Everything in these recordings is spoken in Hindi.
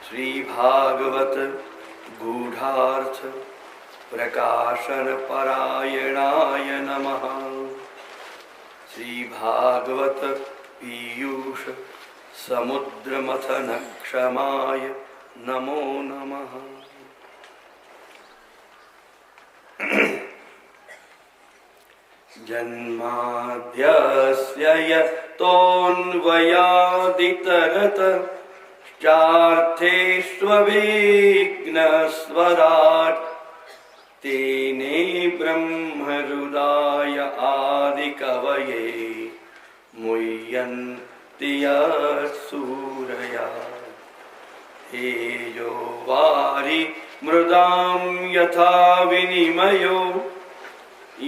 श्री भागवत गूढ़ार्थ प्रकाशन परायणाय नमः। श्री भागवत पीयूष समुद्र मथन क्षमाय नमो नमः। जन्माद्यस्य यतोऽन्वयादितरत चार्थेष्वभिघ्नस्वराट् तेने ब्रह्महृदाय आदिकवये मुह्यन्ति यत्सूरया। तेजो वारि मृदां यथा विनिमयो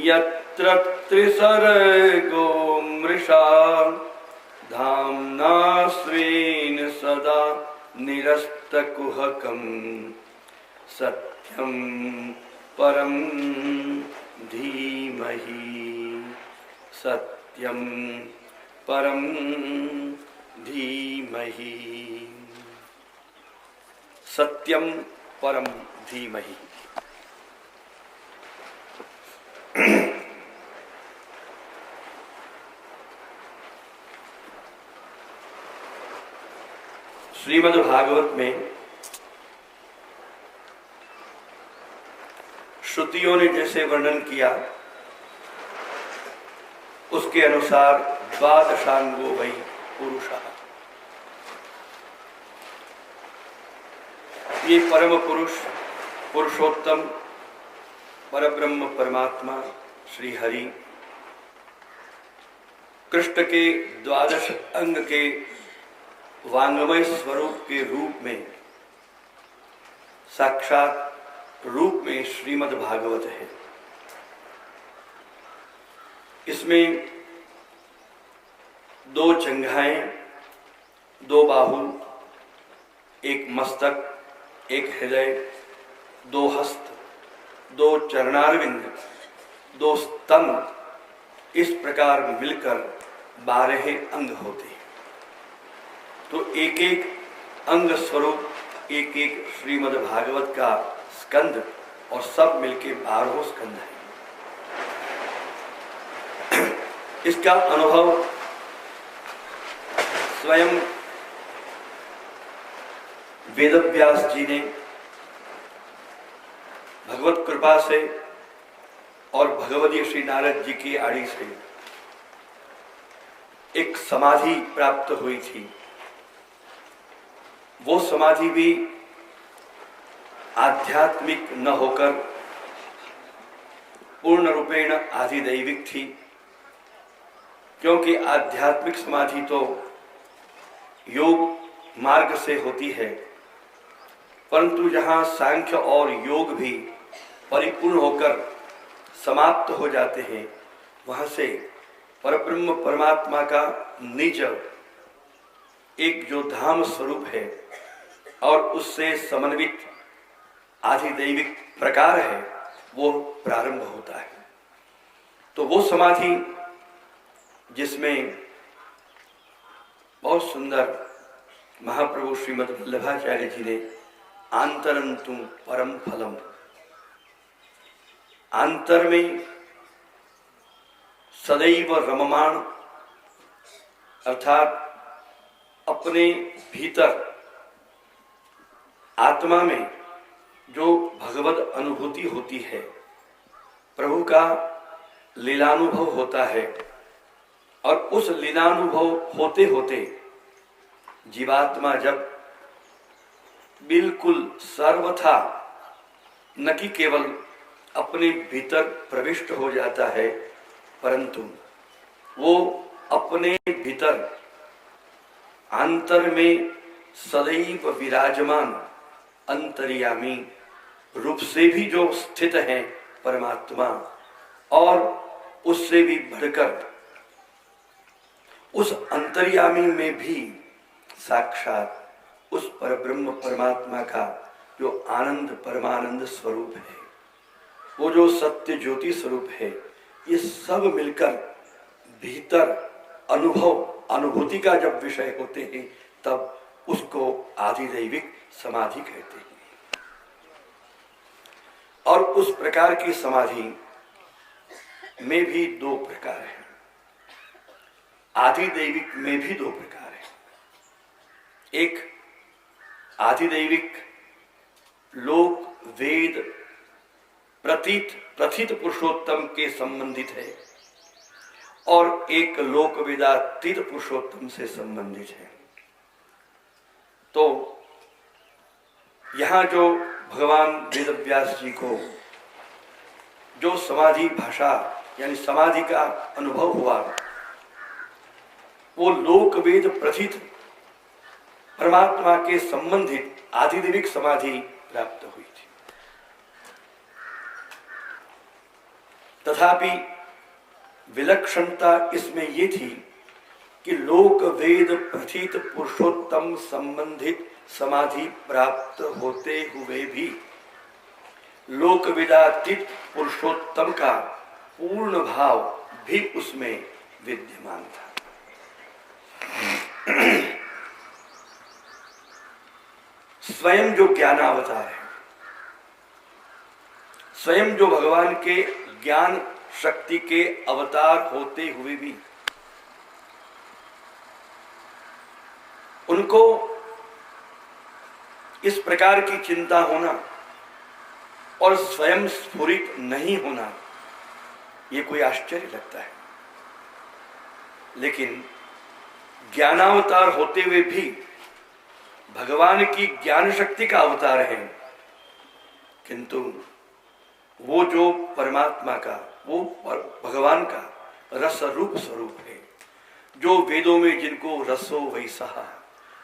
यत्र त्रिसर्गो मृषा धाम्ना स्वेन सदा निरस्तकुहकं सत्यं परं धीमहि। सत्यं परं धीमहि। सत्यं परं धीमहि। श्रीमद् भागवत में श्रुतियों ने जैसे वर्णन किया उसके अनुसार द्वादशांगो वै पुरुषः, ये परम पुरुष पुरुषोत्तम परब्रह्म परमात्मा श्री हरि कृष्ण के द्वादश अंग के वांगमय स्वरूप के रूप में साक्षात रूप में श्रीमद् भागवत है। इसमें दो जंघाएं, दो बाहु, एक मस्तक, एक हृदय, दो हस्त, दो चरणारविंद, दो स्तंभ, इस प्रकार मिलकर 12 अंग होते हैं। तो एक एक अंग स्वरूप एक एक श्रीमद् भागवत का स्कंद और सब मिलके 12 स्कंद है। इसका अनुभव स्वयं वेदव्यास जी ने भगवत कृपा से और भगवती श्री नारद जी की आड़ी से एक समाधि प्राप्त हुई थी। वो समाधि भी आध्यात्मिक न होकर पूर्ण रूपेण आधिदैविक थी, क्योंकि आध्यात्मिक समाधि तो योग मार्ग से होती है, परंतु जहाँ सांख्य और योग भी परिपूर्ण होकर समाप्त हो जाते हैं, वहाँ से परब्रह्म परमात्मा का निज एक जो धाम स्वरूप है और उससे समन्वित आधिदैविक प्रकार है, वो प्रारंभ होता है। तो वो समाधि जिसमें बहुत सुंदर महाप्रभु श्रीमद् वल्लभाचार्य जी ने आंतरंतु परम फलम, आंतर में सदैव रममाण अर्थात अपने भीतर आत्मा में जो भगवत अनुभूति होती है, प्रभु का लीलानुभव होता है, और उस लीलानुभव होते होते जीवात्मा जब बिल्कुल सर्वथा न कि केवल अपने भीतर प्रविष्ट हो जाता है, परंतु वो अपने भीतर आंतर में सदैव विराजमान अंतर्यामी रूप से भी जो स्थित है परमात्मा, और उससे भी बढ़कर उस अंतर्यामी में भी साक्षात उस परब्रह्म परमात्मा का जो आनंद परमानंद स्वरूप है, वो जो सत्य ज्योति स्वरूप है, ये सब मिलकर भीतर अनुभूति का जब विषय होते हैं, तब उसको आधिदैविक समाधि कहते हैं। और उस प्रकार की समाधि में भी दो प्रकार हैं, आधिदैविक में भी दो प्रकार हैं। एक आधिदैविक लोक वेद प्रथित पुरुषोत्तम के संबंधित है और एक लोक वेदातीत पुरुषोत्तम से संबंधित है। तो यहां जो भगवान वेदव्यास जी को जो समाधि भाषा यानी समाधि का अनुभव हुआ, वो लोक वेद प्रथित परमात्मा के संबंधित आधिदैविक समाधि प्राप्त हुई थी। तथापि विलक्षणता इसमें ये थी कि लोक वेद प्रथित पुरुषोत्तम संबंधित समाधि प्राप्त होते हुए भी लोक वेदातीत पुरुषोत्तम का पूर्ण भाव भी उसमें विद्यमान था। स्वयं जो ज्ञानावतार है, स्वयं जो भगवान के ज्ञान शक्ति के अवतार होते हुए भी उनको इस प्रकार की चिंता होना और स्वयं स्फुरित नहीं होना, ये कोई आश्चर्य लगता है। लेकिन ज्ञानावतार होते हुए भी भगवान की ज्ञान शक्ति का अवतार है, किंतु वो जो परमात्मा का, वो भगवान का रस रूप स्वरूप है, जो वेदों में जिनको रसो वैसा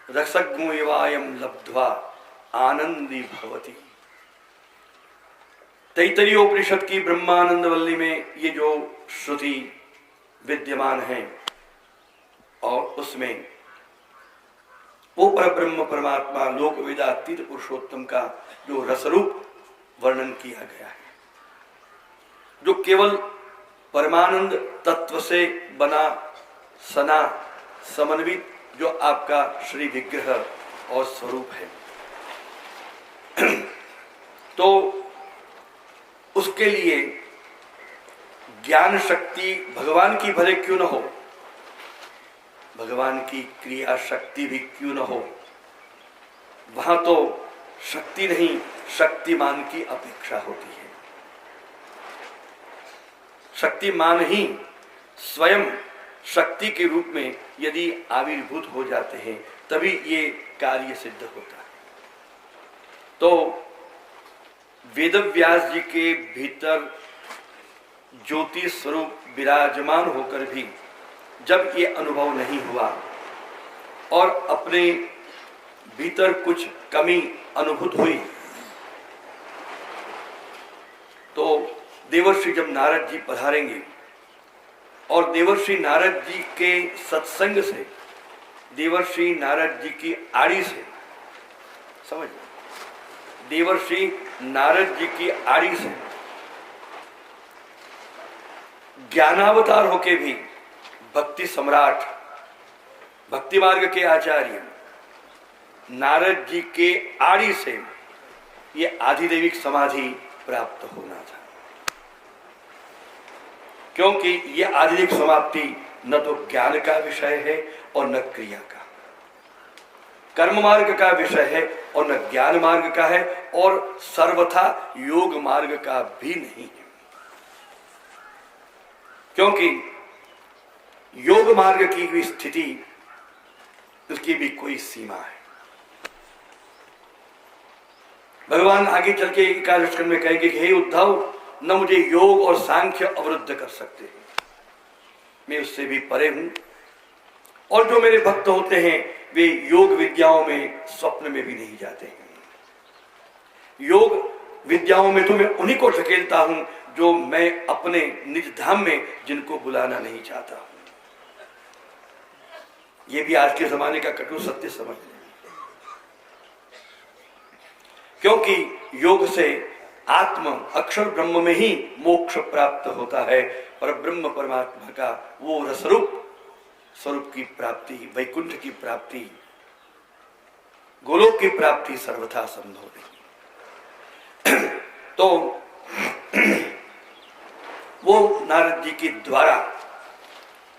रसज्ञो एवायम लब्ध्वा आनंदी भवति, तैत्तरीयोपनिषद की ब्रह्मानंद वल्ली में ये जो श्रुति विद्यमान है और उसमें वो परब्रह्म परमात्मा लोक वेदातीत पुरुषोत्तम का जो रसरूप वर्णन किया गया है, जो केवल परमानंद तत्व से बना सना समन्वित जो आपका श्री विग्रह और स्वरूप है, तो उसके लिए ज्ञान शक्ति भगवान की भले क्यों न हो, भगवान की क्रिया शक्ति भी क्यों न हो, वहां तो शक्ति नहीं शक्तिमान की अपेक्षा होती है। शक्तिमान ही स्वयं शक्ति के रूप में यदि आविर्भूत हो जाते हैं तभी ये कार्य सिद्ध होता है। तो वेदव्यास जी के भीतर ज्योति स्वरूप विराजमान होकर भी जब ये अनुभव नहीं हुआ और अपने भीतर कुछ कमी अनुभूत हुई, तो देवर्षि जब नारद जी पधारेंगे और देवर्षि नारद जी के सत्संग से, देवर्षि नारद जी की आड़ी से, समझ, देवर्षि नारद जी की आड़ी से ज्ञानावतार होके भी भक्ति सम्राट, भक्ति मार्ग के आचार्य नारद जी के आड़ी से ये आधिदैविक समाधि प्राप्त होना था, क्योंकि ये आधिदैविक समाप्ति न तो ज्ञान का विषय है और न क्रिया का, कर्म मार्ग का विषय है और न ज्ञान मार्ग का है और सर्वथा योग मार्ग का भी नहीं है, क्योंकि योग मार्ग की भी स्थिति, उसकी भी कोई सीमा है। भगवान आगे चल के एकादश स्कंद में कहेंगे कि हे उद्धव, न मुझे योग और सांख्य अवरुद्ध कर सकते हैं, मैं उससे भी परे हूं, और जो मेरे भक्त होते हैं वे योग विद्याओं में स्वप्न में भी नहीं जाते हैं। योग विद्याओं में तो मैं उन्हीं को धकेलता हूं जो मैं अपने निज धाम में जिनको बुलाना नहीं चाहता हूं। ये भी आज के जमाने का कटु सत्य समझ लें, क्योंकि योग से आत्म अक्षर ब्रह्म में ही मोक्ष प्राप्त होता है, पर ब्रह्म परमात्मा का वो रसरूप स्वरूप की प्राप्ति, वैकुंठ की प्राप्ति गोलोक की प्राप्ति सर्वथा संभव नहीं। तो वो नारद जी के द्वारा,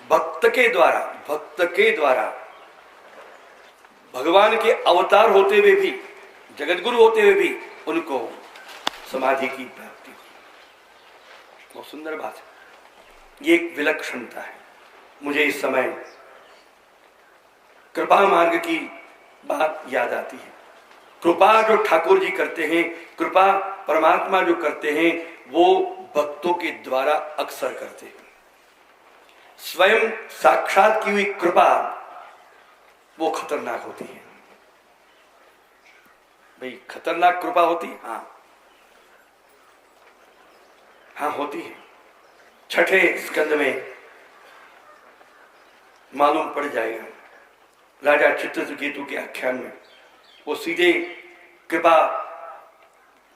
भक्त के द्वारा भगवान के अवतार होते हुए भी, जगतगुरु होते हुए भी उनको समाधि की प्राप्ति हुई। बहुत सुंदर बात है, ये एक विलक्षणता है। मुझे इस समय कृपा मार्ग की बात याद आती है। कृपा जो ठाकुर जी करते हैं, कृपा परमात्मा जो करते हैं, वो भक्तों के द्वारा अक्सर करते हैं। स्वयं साक्षात की हुई कृपा वो खतरनाक होती है। भाई खतरनाक कृपा होती है, हाँ होती है। छठे स्कंद में मालूम पड़ जाएगा, राजा चित्रकेतु के आख्यान में वो सीधे कृपा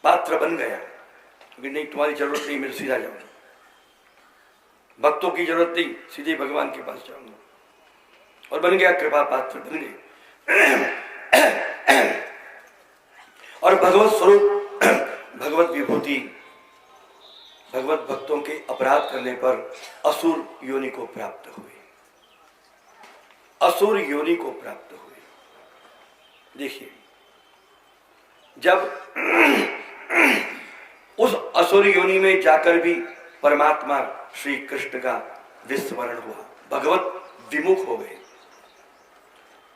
पात्र बन गया कि नहीं तुम्हारी जरूरत नहीं, मैं सीधा जाऊंगा, भक्तों की जरूरत नहीं, सीधे भगवान के पास जाऊंगा, और बन गया, कृपा पात्र बन गए। और भगवत स्वरूप, भगवत विभूति, भगवत भक्तों के अपराध करने पर असुर योनि को प्राप्त हुए, असुर योनि को प्राप्त हुए। देखिए, जब उस असुर योनि में जाकर भी परमात्मा श्री कृष्ण का विस्मरण हुआ, भगवत विमुख हो गए,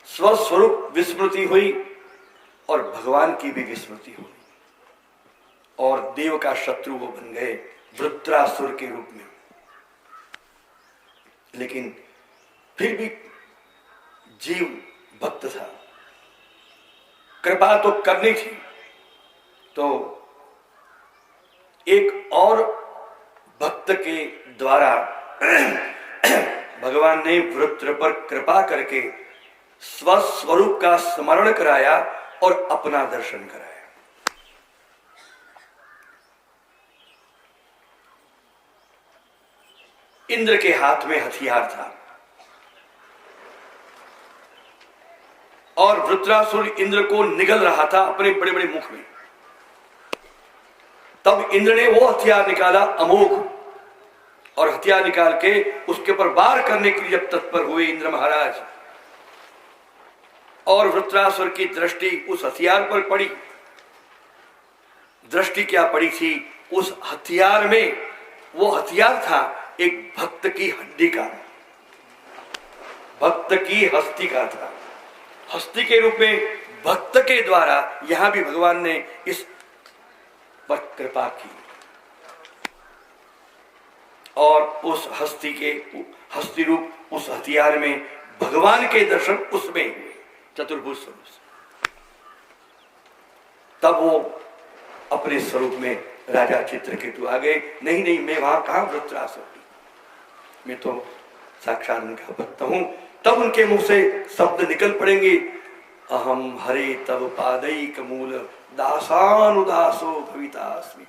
स्वस्वरूप विस्मृति हुई और भगवान की भी विस्मृति हुई, और देव का शत्रु वो बन गए वृत्रासुर के रूप में। लेकिन फिर भी जीव भक्त था, कृपा तो करनी थी, तो एक और भक्त के द्वारा भगवान ने वृत्र पर कृपा करके स्वस्वरूप का स्मरण कराया और अपना दर्शन कराया। इंद्र के हाथ में हथियार था और वृत्रासुर इंद्र को निगल रहा था अपने बड़े बड़े मुख में। तब इंद्र ने वो हथियार निकाला अमोघ, और हथियार निकाल के उसके ऊपर वार करने के लिए जब तत्पर हुए इंद्र महाराज, और वृत्रासुर की दृष्टि उस हथियार पर पड़ी। दृष्टि क्या पड़ी थी? उस हथियार में, वो हथियार था एक भक्त की हड्डी का, भक्त की हस्ती का था। हस्ती के रूप में भक्त के द्वारा यहां भी भगवान ने इस पर कृपा की, और उस हस्ती के, हस्ती रूप उस हथियार में भगवान के दर्शन उसमें हुए, चतुर्भुज स्वरूप से। तब वो अपने स्वरूप में राजा चित्रकेतु आ गए। नहीं नहीं, मैं वहां कहां वृत्रासुर, मैं तो साक्षात उनका भक्त हूं। तब उनके मुंह से शब्द निकल पड़ेंगे, अहम हरे तब पादैक मूल दासानुदासो भवितास्मि।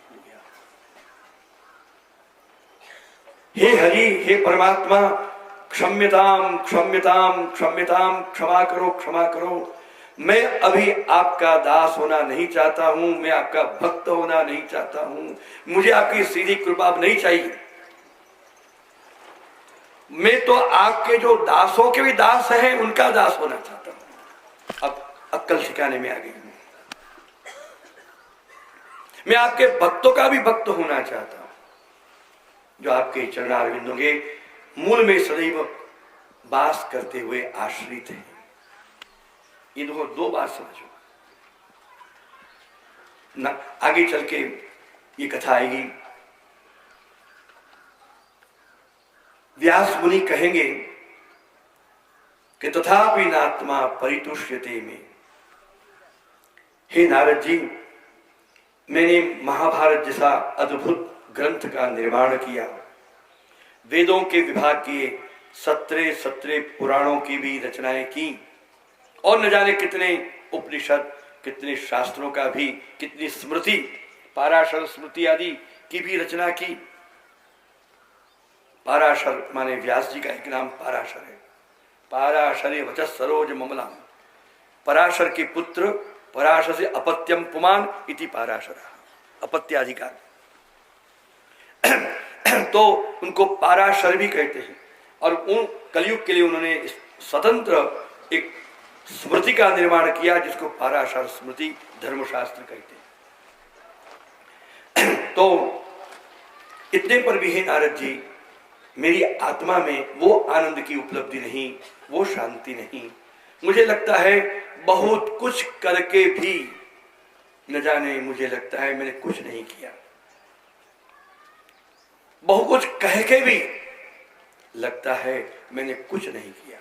हे हरि, हे परमात्मा, क्षम्यताम क्षम्यताम क्षम्यताम, क्षमा करो क्षमा करो, मैं अभी आपका दास होना नहीं चाहता हूं, मैं आपका भक्त होना नहीं चाहता हूं, मुझे आपकी सीधी कृपा नहीं चाहिए, मैं तो आपके जो दासों के भी दास हैं उनका दास होना चाहता हूं। अब अक्कल ठिकाने में आ गई, मैं आपके भक्तों का भी भक्त होना चाहता हूं, जो आपके चरणारविंदों के मूल में सदैव वास करते हुए आश्रित हैं। ये दो बात समझो ना, आगे चल के ये कथा आएगी। व्यास मुनि कहेंगे कि तथापि नात्मा परितुष्यते में। हे नारद जी, मैंने महाभारत जैसा अद्भुत ग्रंथ का निर्माण किया, वेदों के विभाग किए, 17 पुराणों की भी रचनाएं की, और न जाने कितने उपनिषद, कितने शास्त्रों का भी, कितनी स्मृति, पाराशर स्मृति आदि की भी रचना की। पाराशर माने व्यास जी का एक नाम पाराशर है। पाराशरे वचः सरोज ममला, पराशर के पुत्र, पराशर से अपत्यम पुमान इति पाराशर, अपत्याधिकार। तो उनको पाराशर भी कहते हैं। और उन कलयुग के लिए उन्होंने स्वतंत्र एक स्मृति का निर्माण किया जिसको पाराशर स्मृति धर्मशास्त्र कहते हैं। तो इतने पर भी है नारद जी, मेरी आत्मा में वो आनंद की उपलब्धि नहीं, वो शांति नहीं। मुझे लगता है बहुत कुछ करके भी न जाने, मुझे लगता है मैंने कुछ नहीं किया। बहुत कुछ कह के भी लगता है मैंने कुछ नहीं किया।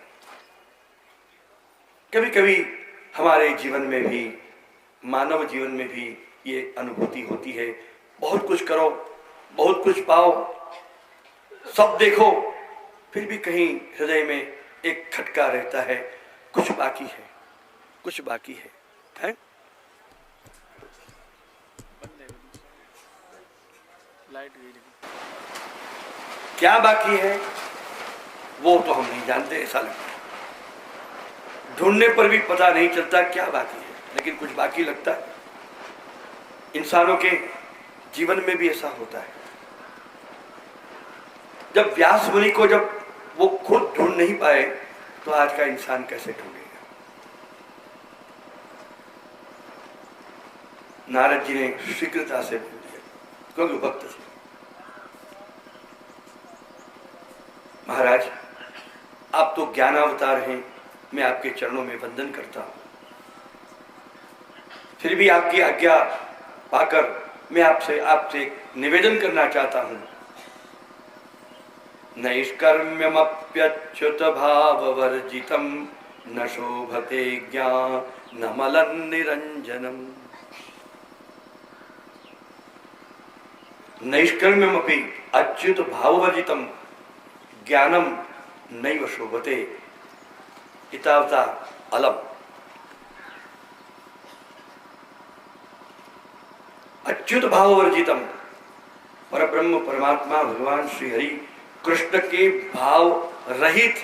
कभी कभी हमारे जीवन में भी, मानव जीवन में भी ये अनुभूति होती है, बहुत कुछ करो, बहुत कुछ पाओ, सब देखो, फिर भी कहीं हृदय में एक खटका रहता है, कुछ बाकी है, कुछ बाकी है? क्या बाकी है वो तो हम नहीं जानते, ऐसा लगता है। ढूंढने पर भी पता नहीं चलता क्या बाकी है, लेकिन कुछ बाकी लगता है। इंसानों के जीवन में भी ऐसा होता है। जब व्यास मुनि को जब वो खुद ढूंढ नहीं पाए तो आज का इंसान कैसे ढूंढेगा? नारद जी ने शीघ्रता से बोल दिया क्योंकि भक्त थे। महाराज, आप तो ज्ञानावतार हैं, मैं आपके चरणों में वंदन करता हूं। फिर भी आपकी आज्ञा पाकर मैं आपसे निवेदन करना चाहता हूं। नैष्कर्म्यमप्यच्युत भाववर्जितम न शोभते ज्ञानमलं निरंजनम। नैष्कर्म्यमपि अच्युत भाववर्जितम ज्ञानम नैव शोभते इतावता अलम। अच्युत भाववर्जितम, परब्रह्म परमात्मा भगवान श्री हरि कृष्ण के भाव रहित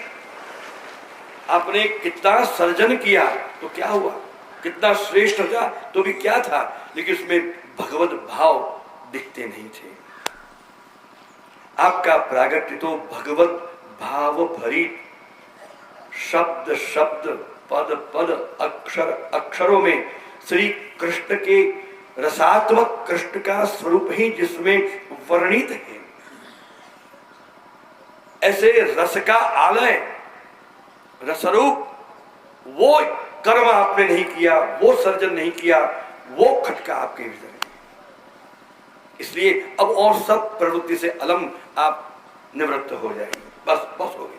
आपने कितना सर्जन किया तो क्या हुआ, कितना श्रेष्ठ था तो भी क्या था, लेकिन उसमें भगवत भाव दिखते नहीं थे। आपका प्रागट्य तो भगवत भाव भरित, शब्द शब्द पद पद अक्षर अक्षरों में श्री कृष्ण के रसात्मक कृष्ण का स्वरूप ही जिसमें वर्णित है। ऐसे रस का आलय, रसरूप, वो कर्म आपने नहीं किया, वो सर्जन नहीं किया, वो खटका आपके भीतर है। इसलिए अब और सब प्रवृत्ति से अलम आप निवृत्त हो जाएंगे, बस हो गई।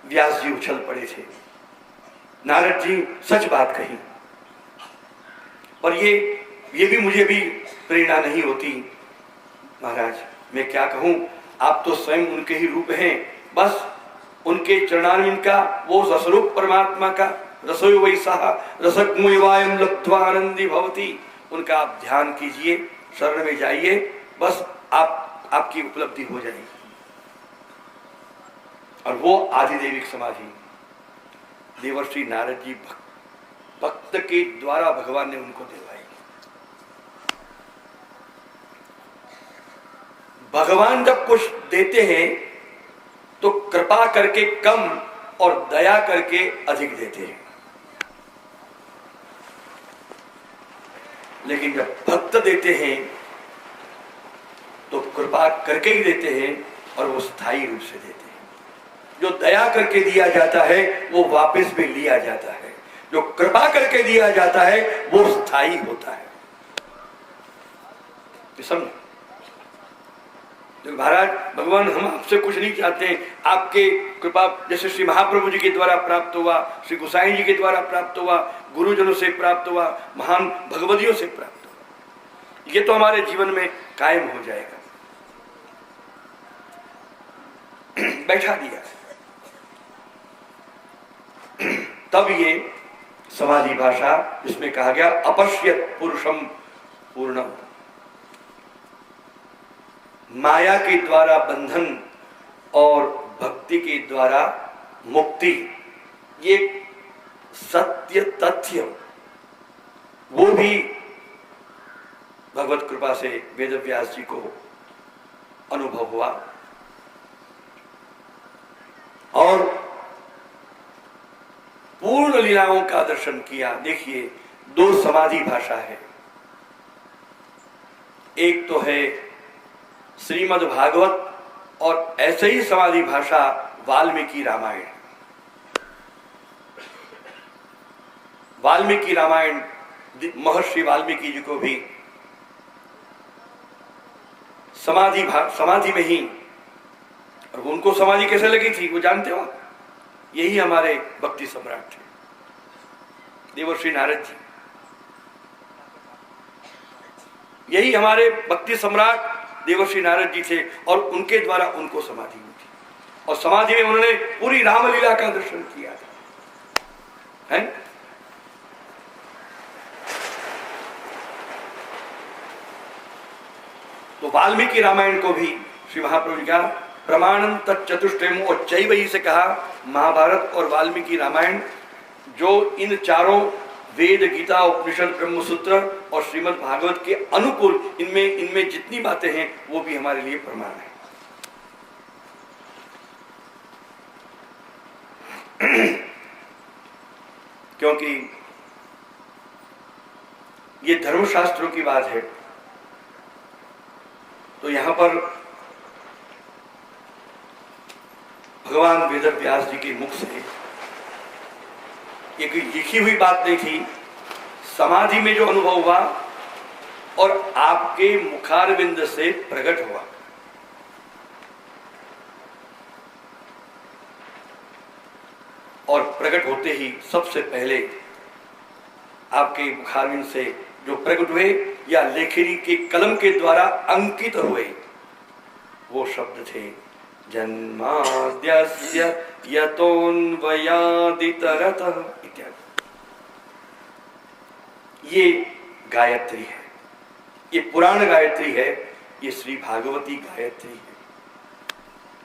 व्यास जी उछल पड़े थे, नारद जी सच बात कही, और ये भी मुझे भी प्रेरणा नहीं होती। महाराज, मैं क्या कहूं, आप तो स्वयं उनके ही रूप हैं, बस उनके चरणारविंद का वो रसरूप परमात्मा का रसोई वैसा रसग्मुवायम लब्ध्वा आनंदी भवती, उनका आप ध्यान कीजिए, शरण में जाइए, बस आपकी उपलब्धि हो जाएगी। और वो आधिदेविक समाधि देवर्षि नारद जी भक्त के द्वारा भगवान ने उनको दिलवाई। भगवान जब कुछ देते हैं तो कृपा करके कम और दया करके अधिक देते हैं, लेकिन जब भक्त देते हैं तो कृपा करके ही देते हैं और वो स्थायी रूप से देते हैं। जो दया करके दिया जाता है वो वापस भी लिया जाता है, जो कृपा करके दिया जाता है वो स्थायी होता है। समझ महाराज, भगवान हम आपसे कुछ नहीं चाहते हैं, आपके कृपा जैसे श्री महाप्रभु जी के द्वारा प्राप्त हुआ, श्री गोसाई जी के द्वारा प्राप्त हुआ, गुरुजनों से प्राप्त हुआ, महान भगवदियों से प्राप्त हुआ, ये तो हमारे जीवन में कायम हो जाएगा। बैठा दिया, तब ये समाधि भाषा जिसमें कहा गया अपश्यत पुरुषम पूर्णम। माया के द्वारा बंधन और भक्ति के द्वारा मुक्ति, ये सत्य तथ्य वो भी भगवत कृपा से वेदव्यास जी को अनुभव हुआ और पूर्ण लीलाओं का दर्शन किया। देखिए, दो समाधि भाषा है, एक तो है श्रीमद् भागवत और ऐसे ही समाधि भाषा वाल्मीकि रामायण। वाल्मीकि रामायण महर्षि वाल्मीकि जी को भी समाधि में ही, और उनको समाधि कैसे लगी थी वो जानते हो? यही हमारे भक्ति सम्राट थे, देवर्षि नारद जी। यही हमारे भक्ति सम्राट देवर्षि नारद जी थे और उनके द्वारा उनको समाधि हुई थी और समाधि में उन्होंने पूरी रामलीला का दर्शन किया था, है? तो वाल्मीकि रामायण को भी श्री महाप्रभु जी का प्रमाणम तच्चतुष्टयम् और चैवही से कहा। महाभारत और वाल्मीकि रामायण जो इन चारों वेद, गीता, उपनिषद, ब्रह्मसूत्र और श्रीमद् भागवत के अनुकूल इनमें जितनी बातें हैं वो भी हमारे लिए प्रमाण है। क्योंकि ये धर्मशास्त्रों की बात है, तो यहां पर भगवान वेदव्यास जी के मुख से एक लिखी हुई बात नहीं थी, समाधि में जो अनुभव हुआ और आपके मुखारविंद से प्रकट हुआ। और प्रकट होते ही सबसे पहले आपके मुखारविंद से जो प्रकट हुए या लेखनी के कलम के द्वारा अंकित हुए वो शब्द थे जन्माद्यस्य यतोऽन्वयादितरतः इत्यादि। ये गायत्री है, ये पुराण गायत्री है, ये श्री भागवती गायत्री है।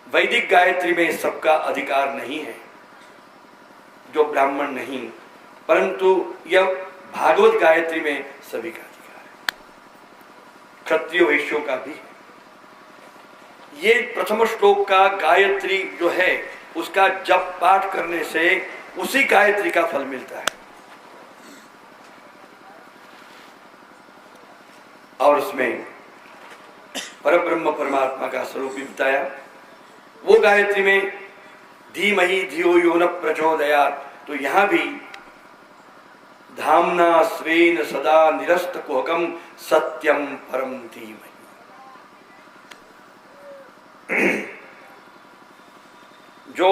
वैदिक गायत्री में सबका अधिकार नहीं है, जो ब्राह्मण नहीं, परंतु यह भागवत गायत्री में सभी का अधिकार है, क्षत्रिय वैश्यों का भी है। ये प्रथम श्लोक का गायत्री जो है उसका जप पाठ करने से उसी गायत्री का फल मिलता है। और उसमें परब्रह्म परमात्मा का स्वरूप भी बताया। वो गायत्री में धीमहि धियो यो न प्रचोदयात्, तो यहां भी धामना स्वेन सदा निरस्त कुहकम सत्यम परम धीमहि। जो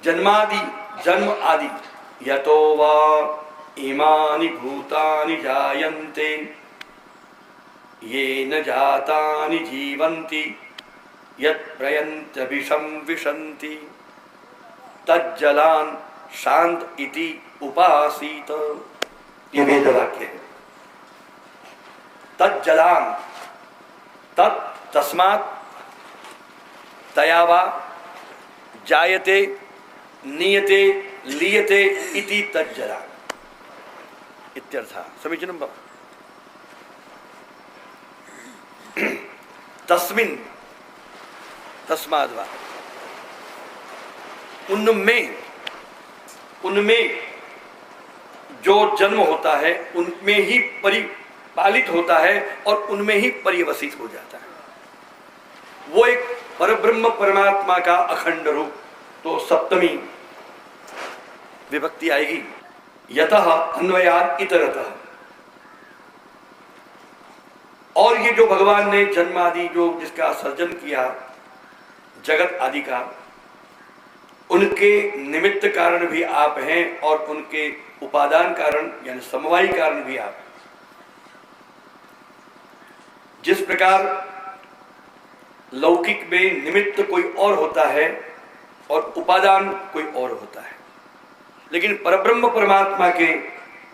जन्मादि जन्म आदि यतो वा इमानि भूतानि जायन्ते येन जातानि जीवन्ति यत् प्रयन्त्यभिषं विशन्ति तज्जलान् शान्त इति उपासीत। ये वेद वाक्य है। तज्जलान्, तत् तस्मात्, तयावा, जायते, नीयते, लीयते इति तज्जलान् इत्यर्थः। समीचीनं भव। तस्मिन्, तस्माद् वा, उनमें जो जन्म होता है उनमें ही परिपालित होता है और उनमें ही पर्यवसित हो जाता है। वो एक परब्रह्म परमात्मा का अखंड रूप। तो सप्तमी विभक्ति आएगी यतः अन्वयात् इतरतः। और ये जो भगवान ने जन्म आदि जो जिसका सर्जन किया जगत आदि का, उनके निमित्त कारण भी आप हैं और उनके उपादान कारण यानी समवायी कारण भी आप। जिस प्रकार लौकिक में निमित्त कोई और होता है और उपादान कोई और होता है, लेकिन परब्रह्म परमात्मा के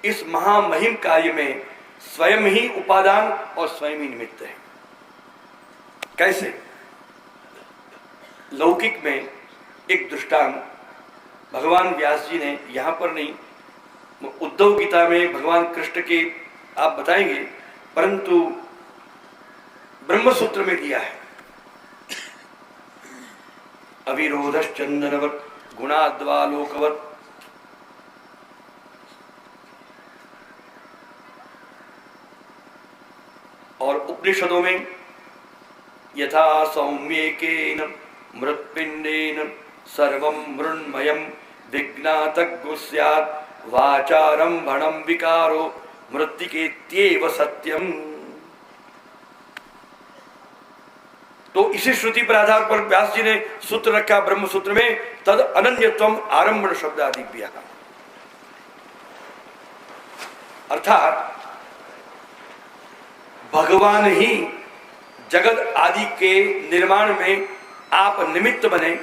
इस महामहिम कार्य में स्वयं ही उपादान और स्वयं ही निमित्त है। कैसे? लौकिक में एक दृष्टांत भगवान व्यास जी ने, यहां पर नहीं, उद्धव गीता में भगवान कृष्ण के आप बताएंगे, परंतु ब्रह्मसूत्र में दिया है। अविरोधश्चंदनवत् गुणाद्वालोकवत्, और उपनिषदों में यथा सौम्येकेन मृत्पिंडेन सर्वं मृण्मयं विज्ञातज्ञो स्यात् वाचारंभणं विकारो मृत्तिकेत्येव सत्यम। तो इसी श्रुति पर आधार पर व्यास जी ने सूत्र रखा ब्रह्म सूत्र में, तद अनन्यत्वम आरंभण शब्दादिभ्यः, अर्थात भगवान ही जगत आदि के निर्माण में आप निमित्त बने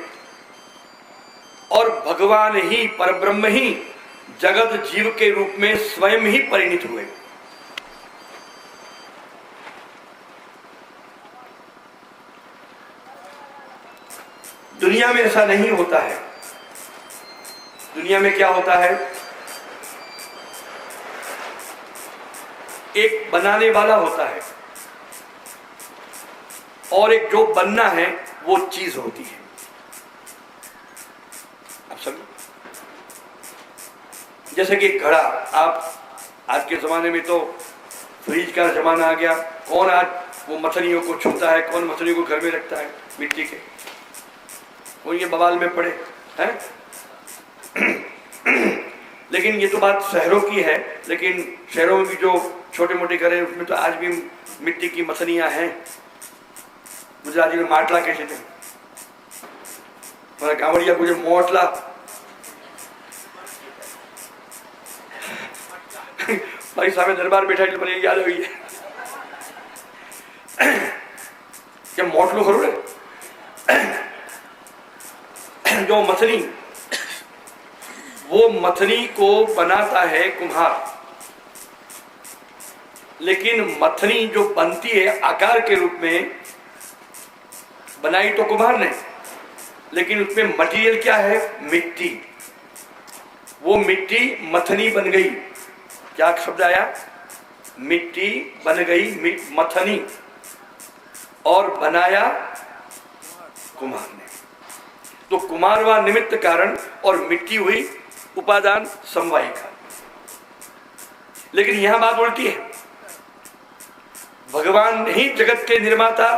और भगवान ही परब्रह्म ही जगत जीव के रूप में स्वयं ही परिणित हुए। दुनिया में ऐसा नहीं होता है। दुनिया में क्या होता है, एक बनाने वाला होता है और एक जो बनना है वो चीज होती है। आप समझो, जैसे कि घड़ा, आप आज के जमाने में तो फ्रिज का जमाना आ गया, कौन आज वो मछलियों को छूता है, कौन मछलियों को घर में रखता है मिट्टी के, कौन ये बवाल में पड़े हैं। लेकिन ये तो बात शहरों की है, लेकिन शहरों में भी जो छोटे मोटे घर हैं उसमें तो आज भी मिट्टी की मछलियां हैं। गुजराती में માટલા कहते थे, हमारा गावड़िया को जो मोटला भाई साहब दरबार बैठा पर याद हुई है क्या मोटलो खरो रे जो मछली, वो मछली को बनाता है कुम्हार, लेकिन मछली जो बनती है आकार के रूप में बनाई तो कुम्हार ने, लेकिन उसमें मटेरियल क्या है, मिट्टी। वो मिट्टी मथनी बन गई। क्या शब्द आया, मिट्टी बन गई मथनी, और बनाया कुम्हार ने। तो कुम्हार व निमित्त कारण और मिट्टी हुई उपादान समवाय का। लेकिन यहां बात उल्टी है, भगवान ही जगत के निर्माता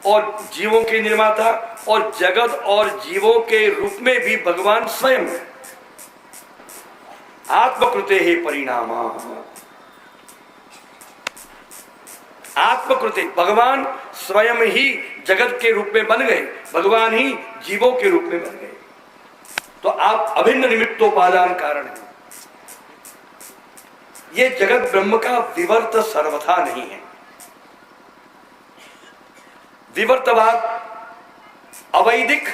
और जीवों के निर्माता, और जगत और जीवों के रूप में भी भगवान स्वयं है। आत्मकृते ही परिणामा, आत्मकृते, भगवान स्वयं ही जगत के रूप में बन गए, भगवान ही जीवों के रूप में बन गए। तो आप अभिन्न निमित्तोपादान कारण हैं। ये जगत ब्रह्म का विवर्त सर्वथा नहीं है। विवर्तवाद अवैदिक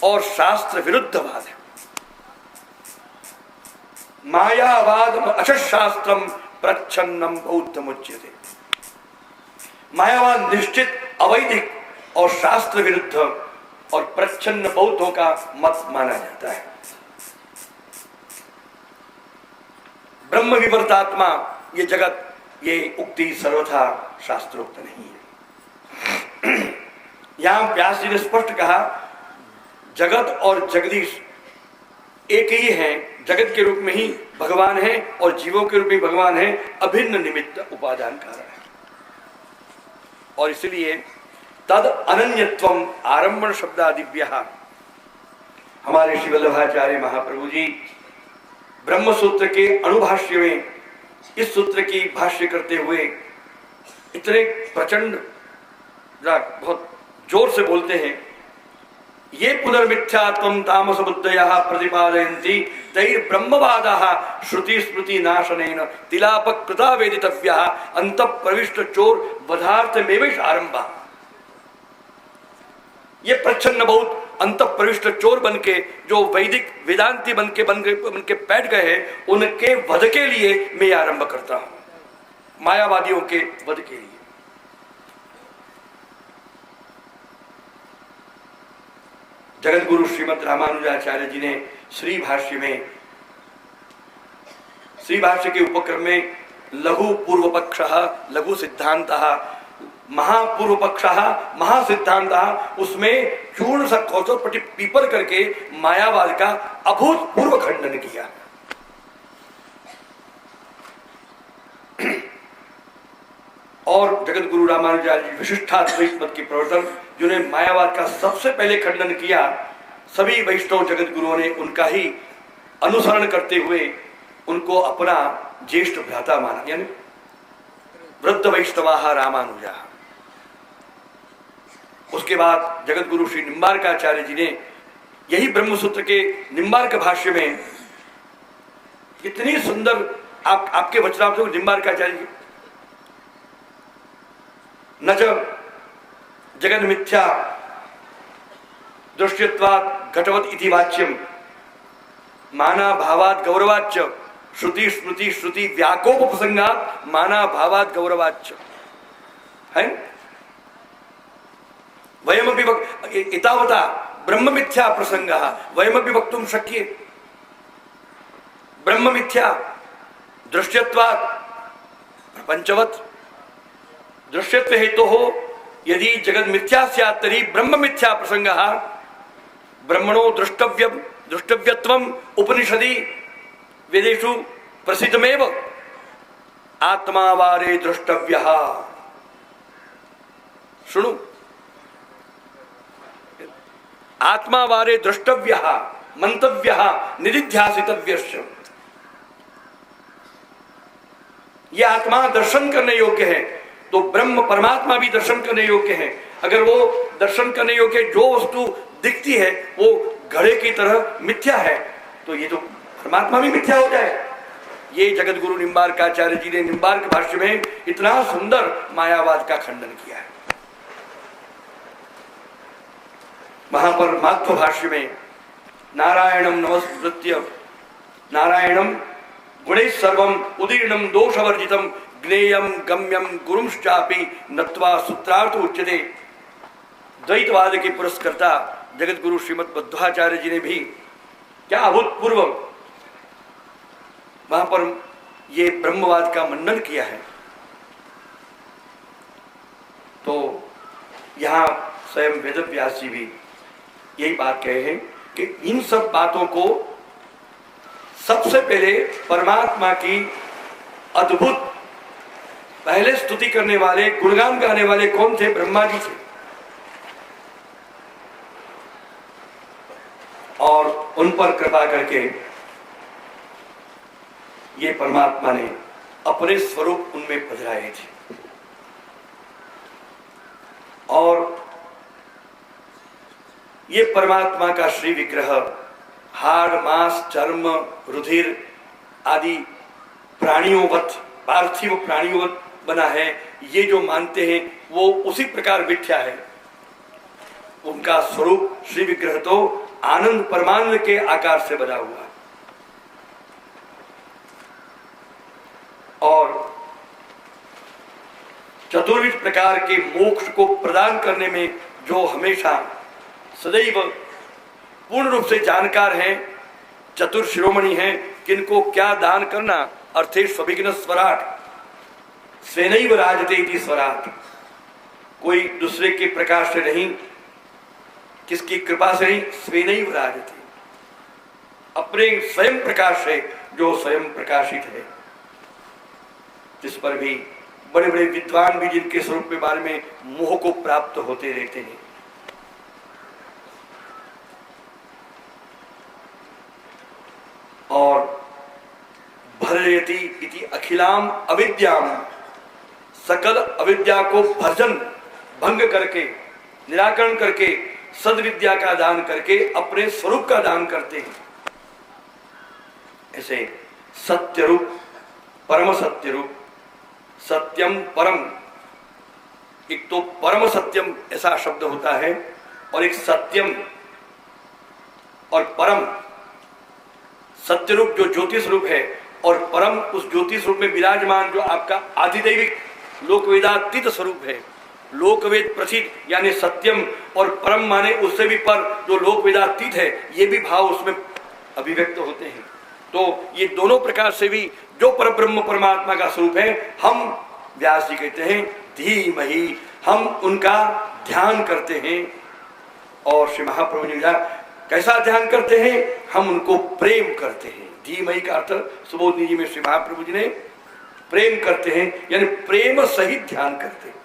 और शास्त्र विरुद्धवाद है। मायावाद अशास्त्रम प्रच्छन्नम बौद्ध मुच्यते। मायावाद निश्चित अवैदिक और शास्त्र विरुद्ध और प्रच्छन्न बौद्धों का मत माना जाता है। ब्रह्म विवर्तात्मा ये जगत, ये उक्ति सर्वथा शास्त्रोक्त नहीं है। यहां व्यास जी ने स्पष्ट कहा, जगत और जगदीश एक ही है, जगत के रूप में ही भगवान है और जीवों के रूप में भगवान है, अभिन्न निमित्त उपादान कारण है। और इसलिए तद अनन्यत्वम आरंभण शब्दादिभ्यः, हमारे श्री वल्लभाचार्य महाप्रभु जी ब्रह्म सूत्र के अनुभाष्य में इस सूत्र की भाष्य करते हुए इतने प्रचंड, बहुत जोर से बोलते हैं, ये पुनर्मिथ्यात्वं तामस बुद्धयः प्रतिपादयन्ति तैर् ब्रह्मवादाः श्रुति स्मृति नाशनेन तिलापक कृता वेदितव्यः अंतः प्रविष्ट चोर वधार्थमेवैष आरंभः। ये प्रच्छन्न बहुत अंतः प्रविष्ट चोर बनके, जो वैदिक वेदांती बनके बैठ गए हैं, उनके वध के लिए मैं आरंभ करता हूं, मायावादियों के वध के लिए। जगत गुरु श्रीमद रामानुजाचार्य जी ने श्री भाष्य के उपक्रम में लघु पूर्व पक्ष, लघु सिद्धांत, महापूर्व पक्ष, महासिद्धांत, उसमें चूर्ण सा कौशल पीपर करके मायावाद का अभूतपूर्व खंडन किया। और जगत गुरु रामानुजाचार्य विशिष्टाद्वैत मत के प्रवर्तन, जिन्होंने मायावाद का सबसे पहले खंडन किया, सभी वैष्णव जगत गुरुओं ने उनका ही अनुसरण करते हुए उनको अपना ज्येष्ठ भ्राता माना, यानी वृद्ध वैष्णवाः रामानुजा। उसके बाद जगत गुरु श्री निम्बार्काचार्य जी ने यही ब्रह्मसूत्र के निम्बार्क भाष्य में कितनी सुंदर आपके वचनार्थ निम्बार्काचार्य जी, न च जगन मिथ्या दृश्यत्वात् घटवत् इति वाच्यम माना भावात् गौरवाच्च श्रुति स्मृति श्रुति व्याकोप प्रसंगात् माना भावात् गौरवाच्च है। वयमपि एतावता ब्रह्म मिथ्या प्रसंगः वयमपि वक्तुं शक्ये। ब्रह्म मिथ्या दृश्यत्वात् प्रपंचवत् दृश्यत्व हेतु हो यदि जगत मिथ्या स्यात् तर्हि ब्रह्म मिथ्या प्रसंगः ब्रह्मणो दृष्टव्यत्वम् उपनिषदि वेदेषु प्रसिद्धमेव। आत्मावारे द्रष्टव्यः, सुनो, आत्मावारे द्रष्टव्यः मंतव्यः निधिध्यासितव्यश्च। ये आत्मा दर्शन करने योग्य है तो ब्रह्म परमात्मा भी दर्शन करने योग्य है। अगर वो दर्शन करने योग्य जो वस्तु दिखती है वो घड़े की तरह मिथ्या है तो ये तो परमात्मा भी मिथ्या हो जाए। ये जगत गुरु निम्बार्काचार्य जी ने निम्बार्क भाष्य में इतना सुंदर मायावाद का खंडन किया है। वहां पर माध्व भाष्य में नारायणम नमस्कृत्य नारायणम गुणैः सर्वम उदीर्णम दोषवर्जितम ज्ञेयम गम्यम गुरुंश्चापि नत्वा सूत्रार्थ उच्यते। द्वैतवाद के पुरस्कर्ता जगत गुरु श्रीमद मध्वाचार्य जी ने भी क्या अभूतपूर्व वहां पर ये ब्रह्मवाद का मंडन किया है। तो यहां स्वयं वेदव्यास जी भी यही बात कहे हैं कि इन सब बातों को सबसे पहले परमात्मा की अद्भुत पहले स्तुति करने वाले गुणगान गाने वाले कौन थे? ब्रह्मा जी थे। और उन पर कृपा करके ये परमात्मा ने अपने स्वरूप उनमें पधराए थे। और ये परमात्मा का श्री विग्रह हाड़ मांस चर्म रुधिर आदि प्राणियोंवत पार्थिव प्राणियोंवत बना है। ये जो मानते हैं वो उसी प्रकार मिथ्या है। उनका स्वरूप श्री विग्रह तो आनंद परमानंद के आकार से बना हुआ। और चतुर्विध प्रकार के मोक्ष को प्रदान करने में जो हमेशा सदैव पूर्ण रूप से जानकार हैं, चतुर शिरोमणि हैं, किनको क्या दान करना, अर्थे स्वभिघ्न स्वराट स्वेनैव राजते इति स्वराट। कोई दूसरे के प्रकाश से नहीं, किसकी कृपा से नहीं, स्वेनैव राजते, अपने स्वयं प्रकाश से जो स्वयं प्रकाशित है। जिस पर भी बड़े बड़े विद्वान भी जिनके स्वरूप के बारे में मोह को प्राप्त होते रहते हैं। और भरयति इति अखिलाम अविद्याम, सकल अविद्या को भर्जन भंग करके निराकरण करके सद्विद्या का दान करके अपने स्वरूप का दान करते हैं। ऐसे सत्य रूप, परम सत्य रूप, सत्यम परम, एक तो परम सत्यम ऐसा शब्द होता है और एक सत्यम और परम। सत्य रूप जो ज्योतिष रूप है और परम उस ज्योतिष रूप में विराजमान जो आपका आधिदैविक लोक वेदातीत स्वरूप है, लोकवेद प्रसिद्ध यानी सत्यम, और परम माने उससे भी पर जो लोक वेदातीत है, ये भी भाव उसमें अभिव्यक्त होते हैं। तो ये दोनों प्रकार से भी जो परब्रह्म परमात्मा का स्वरूप है, हम व्यास जी कहते हैं धीमहि, हम उनका ध्यान करते हैं। और श्री महाप्रभु जी कैसा ध्यान करते हैं? हम उनको प्रेम करते हैं। धीमहि का अर्थ सुबोधनी जी में श्री महाप्रभु जी ने प्रेम करते हैं, यानी प्रेम सहित ध्यान करते हैं,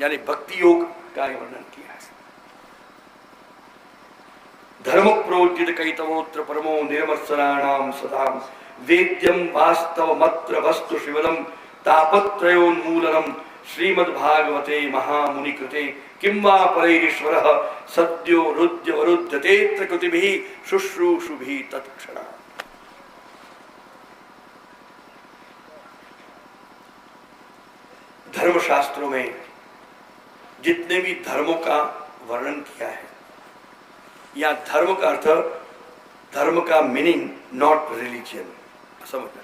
यानी भक्ति योग का वर्णन किया है। धर्म प्रोज्जित कैतवोत्र परमो निर्मत्सराणाम सदाम वेद्यम वास्तव मत्र वस्तु शिवलम तापत्रयोन्मूलनम श्रीमद्भागवते महामुनि कृते किं वा परैरीश्वरः सद्यो रुद्य वरुध्यतेऽत्र कृतिभिः शुश्रूषुभिः तत्क्षणा। धर्मशास्त्रों में जितने भी धर्मों का वर्णन किया है, या धर्म का अर्थ, धर्म का मीनिंग नॉट रिलीजन, समझना,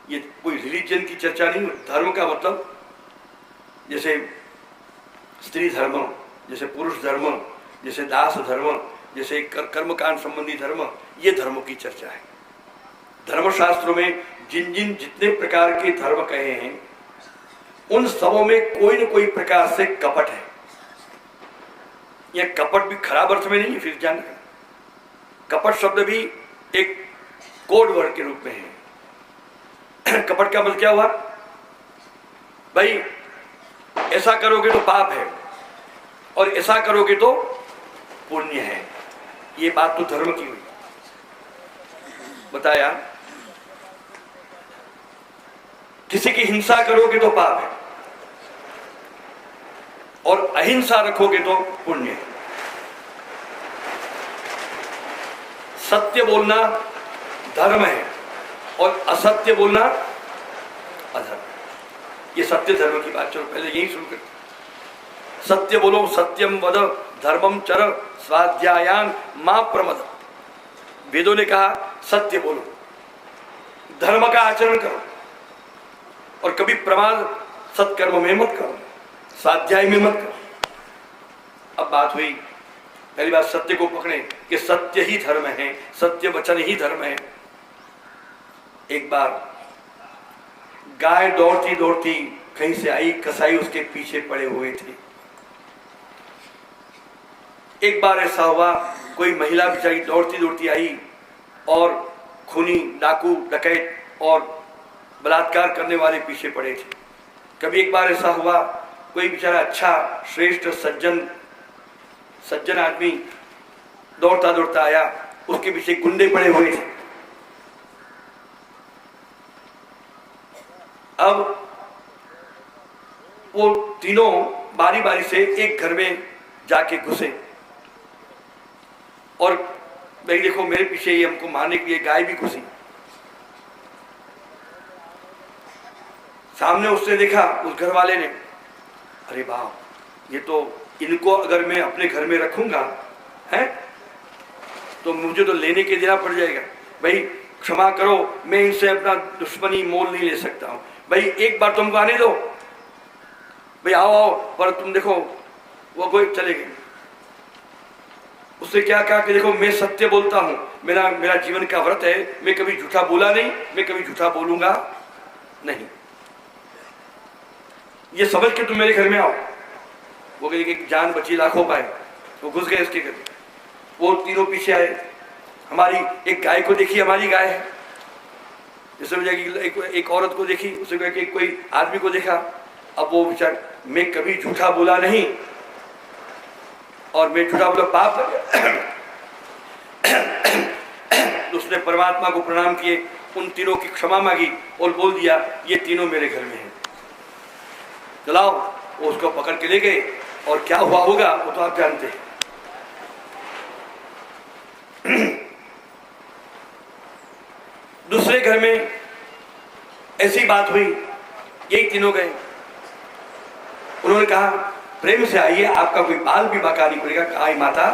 ये कोई रिलीजन की चर्चा नहीं। धर्म का मतलब जैसे स्त्री धर्म, जैसे पुरुष धर्म, जैसे दास धर्म, जैसे कर्मकांड संबंधी धर्म, ये धर्मों की चर्चा है। धर्मशास्त्रों में जिन जितने प्रकार के धर्म कहे हैं, उन सबों में कोई न कोई प्रकार से कपट है। यह कपट भी खराब अर्थ में नहीं, फिर जान कपट शब्द भी एक कोड वर्ड के रूप में है। कपट का मतलब क्या हुआ? भाई ऐसा करोगे तो पाप है और ऐसा करोगे तो पुण्य है। ये बात तो धर्म की हुई। बताया किसी की हिंसा करोगे तो पाप है और अहिंसा रखोगे तो पुण्य है। सत्य बोलना धर्म है और असत्य बोलना अधर्म। ये सत्य धर्म की बात, चलो पहले यही शुरू करते। सत्य बोलो, सत्यम वद धर्मम चर स्वाध्यायान मां प्रमद। वेदों ने कहा सत्य बोलो, धर्म का आचरण करो और कभी प्रमाद सत्कर्म में मत करो, स्वाध्याय में मत करो। अब बात हुई, पहली बात सत्य को पकड़े कि सत्य ही धर्म है, सत्य वचन ही धर्म है। एक बार गाय दौड़ती दौड़ती कहीं से आई, कसाई उसके पीछे पड़े हुए थे। एक बार ऐसा हुआ, कोई महिला बेचारी दौड़ती दौड़ती आई और खूनी डाकू डकैत और बलात्कार करने वाले पीछे पड़े थे। कभी एक बार ऐसा हुआ, कोई बेचारा अच्छा श्रेष्ठ सज्जन आदमी दौड़ता दौड़ता आया, उसके पीछे गुंडे पड़े हुए थे। अब वो तीनों बारी बारी से एक घर में जाके घुसे और भाई देखो मेरे पीछे ये हमको मारने के लिए गाय भी घुसी। सामने उसने देखा, उस घर वाले ने, अरे बाप, ये तो इनको अगर मैं अपने घर में रखूंगा है तो मुझे तो लेने के देना पड़ जाएगा। भाई क्षमा करो, मैं इनसे अपना दुश्मनी मोल नहीं ले सकता हूं। भाई एक बार तुमको आने दो, भाई आओ आओ, पर तुम देखो वो कोई चले गए। उसने क्या कहा कि देखो मैं सत्य बोलता हूं, मेरा जीवन का व्रत है, मैं कभी झूठा बोला नहीं, मैं कभी झूठा बोलूंगा नहीं, ये समझ के तुम मेरे घर में आओ। वो कहे कि जान बची लाखों पाए। वो घुस गए उसके घर। वो तीनों पीछे आए। हमारी एक गाय को देखी, हमारी गाय है। जैसे एक औरत को देखी, उसे कहा कि कोई आदमी को देखा। अब वो विचार, मैं कभी झूठा बोला नहीं और मैं झूठा बोला पाप तो उसने परमात्मा को प्रणाम किए, उन तीनों की क्षमा मांगी और बोल दिया ये तीनों मेरे घर में हैं, चलाओ। वो उसको पकड़ के ले गए और क्या हुआ होगा वो तो आप जानते हैं। दूसरे घर में ऐसी बात हुई, यही तीनों गए। उन्होंने कहा प्रेम से आइए, आपका कोई बाल भी बाका नहीं पड़ेगा। कहा माता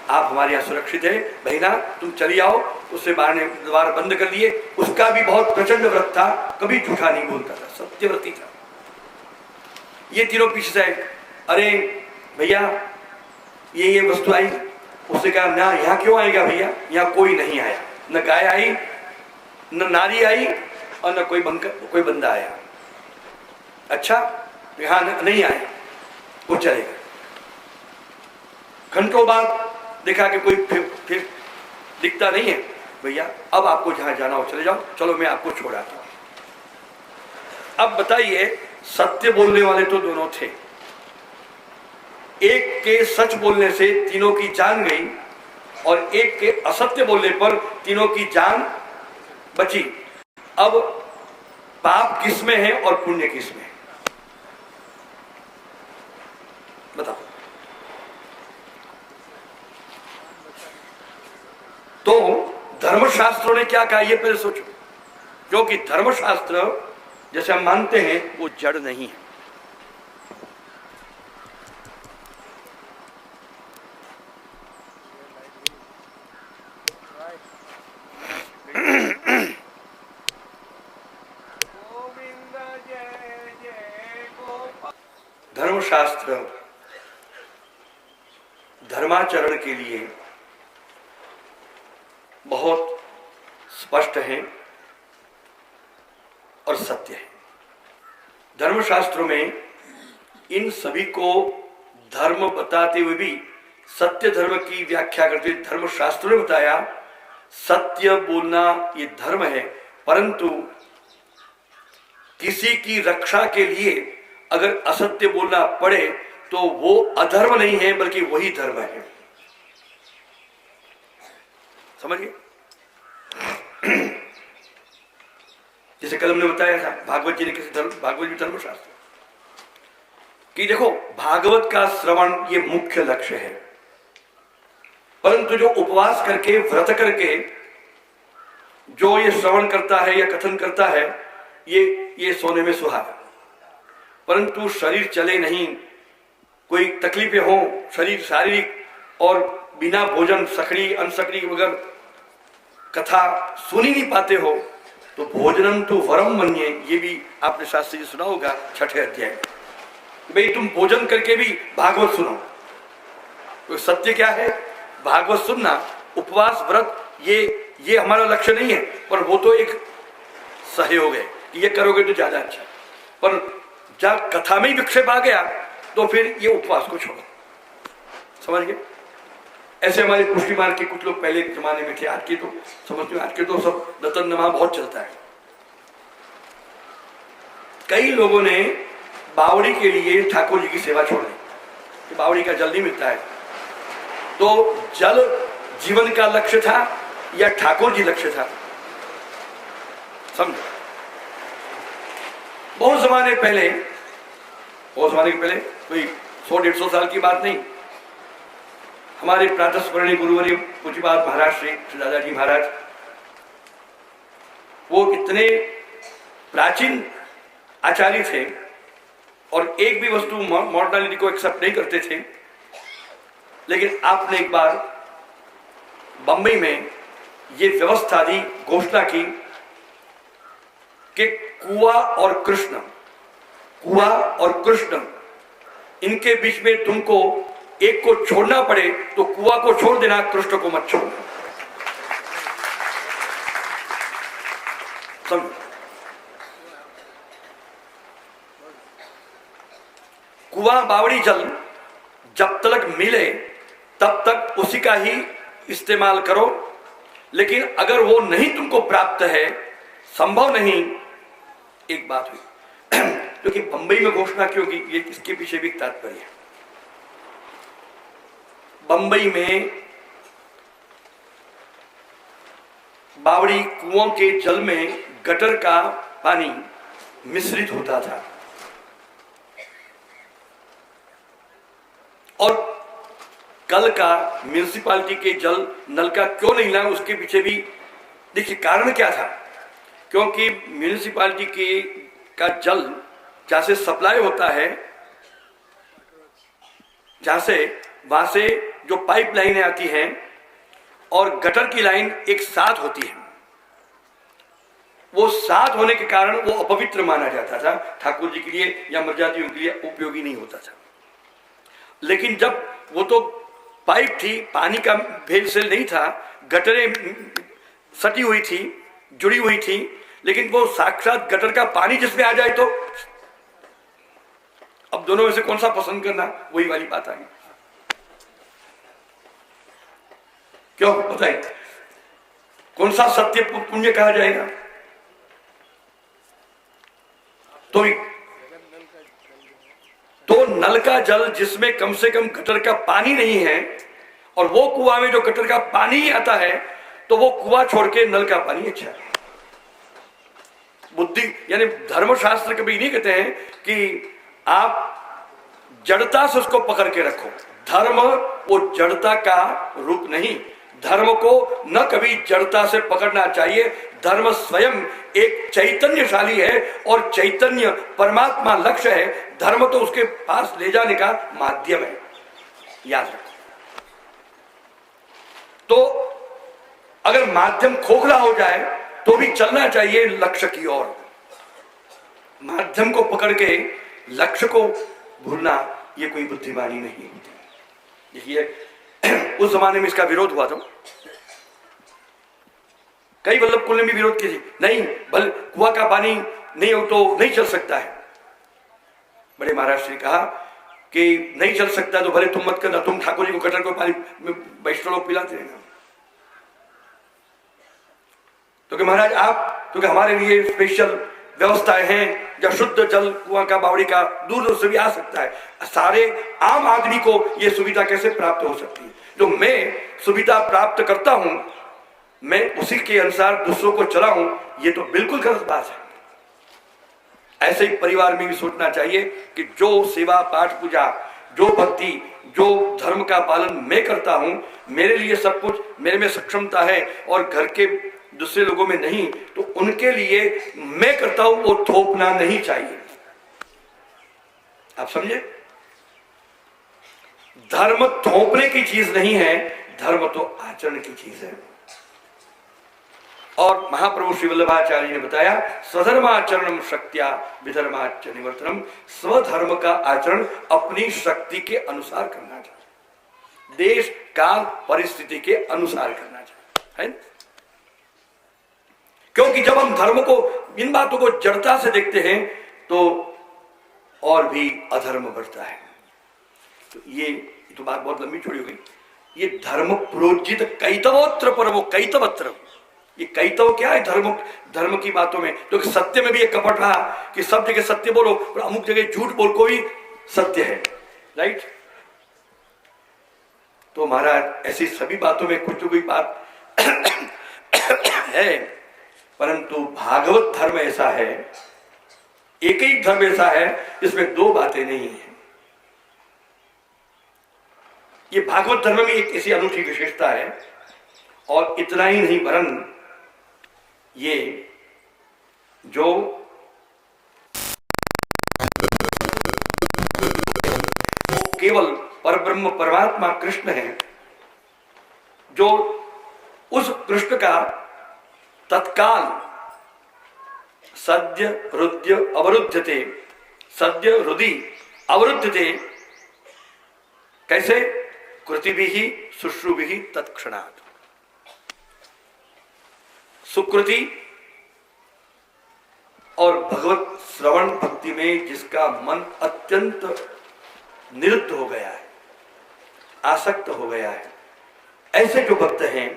आप हमारे यहाँ सुरक्षित है, बहना तुम चली आओ। उससे बाहर ने द्वार बंद कर दिए। उसका भी बहुत प्रचंड व्रत था, कभी झूठा नहीं बोलता था, सत्यव्रती था। ये तीनों पीछे से आए, अरे भैया ये वस्तु आई। उसने कहा ना, यहाँ क्यों आएगा भैया, यहाँ कोई नहीं आया, न गाय आई, न नारी आई, और न कोई बंदा आया। अच्छा, यहाँ नहीं आया, वो चले गए। घंटों बाद देखा कि कोई फिर दिखता नहीं है। भैया अब आपको जहां जाना हो चले जाओ, चलो मैं आपको छोड़ाता हूं। अब बताइए, सत्य बोलने वाले तो दोनों थे, एक के सच बोलने से तीनों की जान गई और एक के असत्य बोलने पर तीनों की जान बची। अब पाप किस में है और पुण्य किस में है, बताओ। तो धर्मशास्त्रों ने क्या कहा, ये पहले सोचो, क्योंकि धर्मशास्त्र जैसे हम मानते हैं वो जड़ नहीं है। धर्मशास्त्र धर्माचरण के लिए बहुत स्पष्ट है और सत्य है। धर्मशास्त्रों में इन सभी को धर्म बताते हुए भी सत्य धर्म की व्याख्या करते हुए धर्मशास्त्रों ने बताया, सत्य बोलना ये धर्म है, परंतु किसी की रक्षा के लिए अगर असत्य बोलना पड़े तो वो अधर्म नहीं है, बल्कि वही धर्म है। समझिए, जैसे कल हमने बताया था, भागवत जी ने किसी भागवत जी धर्मशास्त्र कि देखो, भागवत का श्रवण ये मुख्य लक्ष्य है, परंतु जो उपवास करके व्रत करके जो ये श्रवण करता है या कथन करता है, ये सोने में सुहागा। परंतु शरीर चले नहीं, कोई तकलीफें हो, शरीर शारीरिक, और बिना भोजन सकड़ी अनसकड़ी वगैरह कथा सुन ही नहीं पाते हो, तो भोजनम तो वरम मन्ये, ये भी आपने शास्त्री जी सुना होगा 6ठे अध्याय। भाई तुम भोजन करके भी भागवत सुनो। तो सत्य क्या है, भागवत सुनना, उपवास व्रत, ये हमारा लक्ष्य नहीं है, पर वो तो एक सहयोग है कि ये करोगे तो ज्यादा अच्छा। पर जब कथा में ही विक्षेप आ गया तो फिर ये उपवास को छोड़ो। समझ गए? ऐसे हमारे पुष्टि मार्ग के कुछ लोग पहले के जमाने में थे, आज के तो समझते हो, आज के तो सब दत्तन नमा बहुत चलता है। कई लोगों ने बावड़ी के लिए ठाकुर जी की सेवा छोड़ दी, बावड़ी का जल नहीं मिलता है। तो जल जीवन का लक्ष्य था या ठाकुर जी लक्ष्य था? समझो, बहुत जमाने के पहले, कोई 100-150 साल की बात नहीं, हमारे प्रातस्मरणीय गुरुवर्य पूज्यपाद महाराज श्री दादाजी महाराज, वो इतने प्राचीन आचार्य थे और एक भी वस्तु मॉडर्निटी को एक्सेप्ट नहीं करते थे। लेकिन आपने एक बार बंबई में ये व्यवस्था दी, घोषणा की कि कुआ और कृष्ण इनके बीच में तुमको एक को छोड़ना पड़े तो कुआ को छोड़ देना, कृष्ण को मत छोड़ना। समझो, कुआ बावड़ी जल जब तक मिले तब तक उसी का ही इस्तेमाल करो, लेकिन अगर वो नहीं तुमको प्राप्त है, संभव नहीं। एक बात हुई क्योंकि बंबई में घोषणा क्यों की, ये इसके पीछे भी एक तात्पर्य है। बंबई में बावड़ी कुओं के जल में गटर का पानी मिश्रित होता था और कल का म्यूनिसिपालिटी के जल नल का क्यों नहीं लाया, उसके पीछे भी देखिए कारण क्या था। क्योंकि म्यूनिसिपालिटी के का जल जहां से सप्लाई होता है, वहां से जो पाइप लाइनें आती हैं और गटर की लाइन एक साथ होती है, वो साथ होने के कारण वो अपवित्र माना जाता था, ठाकुर जी के लिए या मर्यादियों के लिए उपयोगी नहीं होता था। लेकिन जब वो तो पाइप थी, पानी का भेद सेल नहीं था, गटरें सटी हुई थी, जुड़ी हुई थी, लेकिन वो साक्षात गटर का पानी जिसमें आ जाए तो अब दोनों में से कौन सा पसंद करना, वही वाली बात आ गई। क्यों बताइए, कौन सा सत्य पुण्य कहा जाएगा? तो नल का जल जिसमें कम से कम गटर का पानी नहीं है, और वो कुआं में जो गटर का पानी ही आता है, तो वो कुआं छोड़ के नल का पानी अच्छा है। बुद्धि यानी धर्मशास्त्र कभी नहीं कहते हैं कि आप जड़ता से उसको पकड़ के रखो। धर्म वो जड़ता का रूप नहीं, धर्म को न कभी जड़ता से पकड़ना चाहिए। धर्म स्वयं एक चैतन्यशाली है और चैतन्य परमात्मा लक्ष्य है, धर्म तो उसके पास ले जाने का माध्यम है, याद रखो। तो अगर माध्यम खोखला हो जाए तो भी चलना चाहिए लक्ष्य की ओर। माध्यम को पकड़ के लक्ष्य को भूलना ये कोई बुद्धिमानी नहीं होती। देखिए उस जमाने में इसका विरोध हुआ था, कई वल्लभ कुल ने भी विरोध किया, नहीं भले कुआं का पानी नहीं हो तो नहीं चल सकता है। बड़े महाराज ने कहा कि नहीं चल सकता तो भले तुम मत करना, तुम ठाकुर जी को गटर को पानी वैष्णव लोग पिलाते रहना। तो कि महाराज आप, क्योंकि हमारे लिए स्पेशल व्यवस्थाएं हैं जब शुद्ध जल कुआं का बावड़ी का दूर दूर से भी आ सकता है, सारे आम आदमी को यह सुविधा कैसे प्राप्त हो सकती है? जो मैं सुविधा प्राप्त करता हूं, मैं उसी के अनुसार दूसरों को चलाऊं, ये तो बिल्कुल गलत बात है। ऐसे ही परिवार में भी सोचना चाहिए कि जो सेवा पाठ पूजा, जो भक्ति, जो धर्म का पालन मैं करता हूं, मेरे लिए सब कुछ मेरे में सक्षमता है और घर के दूसरे लोगों में नहीं, तो उनके लिए मैं करता हूं वो थोपना नहीं चाहिए। आप समझे? धर्म थोपने की चीज नहीं है, धर्म तो आचरण की चीज है। और महाप्रभु श्री वल्लभाचार्य ने बताया, स्वधर्माचरणम शक्त्या विधर्माच निवर्तनम, स्वधर्म का आचरण अपनी शक्ति के अनुसार करना चाहिए, देश काल परिस्थिति के अनुसार करना चाहिए, है? क्योंकि जब हम धर्म को, इन बातों को जड़ता से देखते हैं तो और भी अधर्म बढ़ता है। तो ये तो बात बहुत लंबी चौड़ी हो गई। ये धर्म प्रोजित कैतवोत्र परमो कैतवत्र, ये कैतव क्या है? धर्म की बातों में, तो सत्य में भी एक कपट रहा कि सब जगह सत्य बोलो और अमुक जगह झूठ बोल को भी सत्य है, राइट? तो महाराज ऐसी सभी बातों में कुछ तो कोई बात है, परंतु भागवत धर्म ऐसा है, एक ही धर्म ऐसा है इसमें दो बातें नहीं है। ये भागवत धर्म में एक ऐसी अनूठी विशेषता है। और इतना ही नहीं, वरन ये जो केवल परब्रह्म परमात्मा कृष्ण है, जो उस कृष्ण का तत्काल सद्य हृदय अवरुद्धते, सद्य हृदय अवरुद्धते, कैसे? कृतिभिः शुश्रूभिः तत्क्षणात्। सुकृति और भगवत श्रवण भक्ति में जिसका मन अत्यंत निरुद्ध हो गया है, आसक्त हो गया है, ऐसे जो भक्त हैं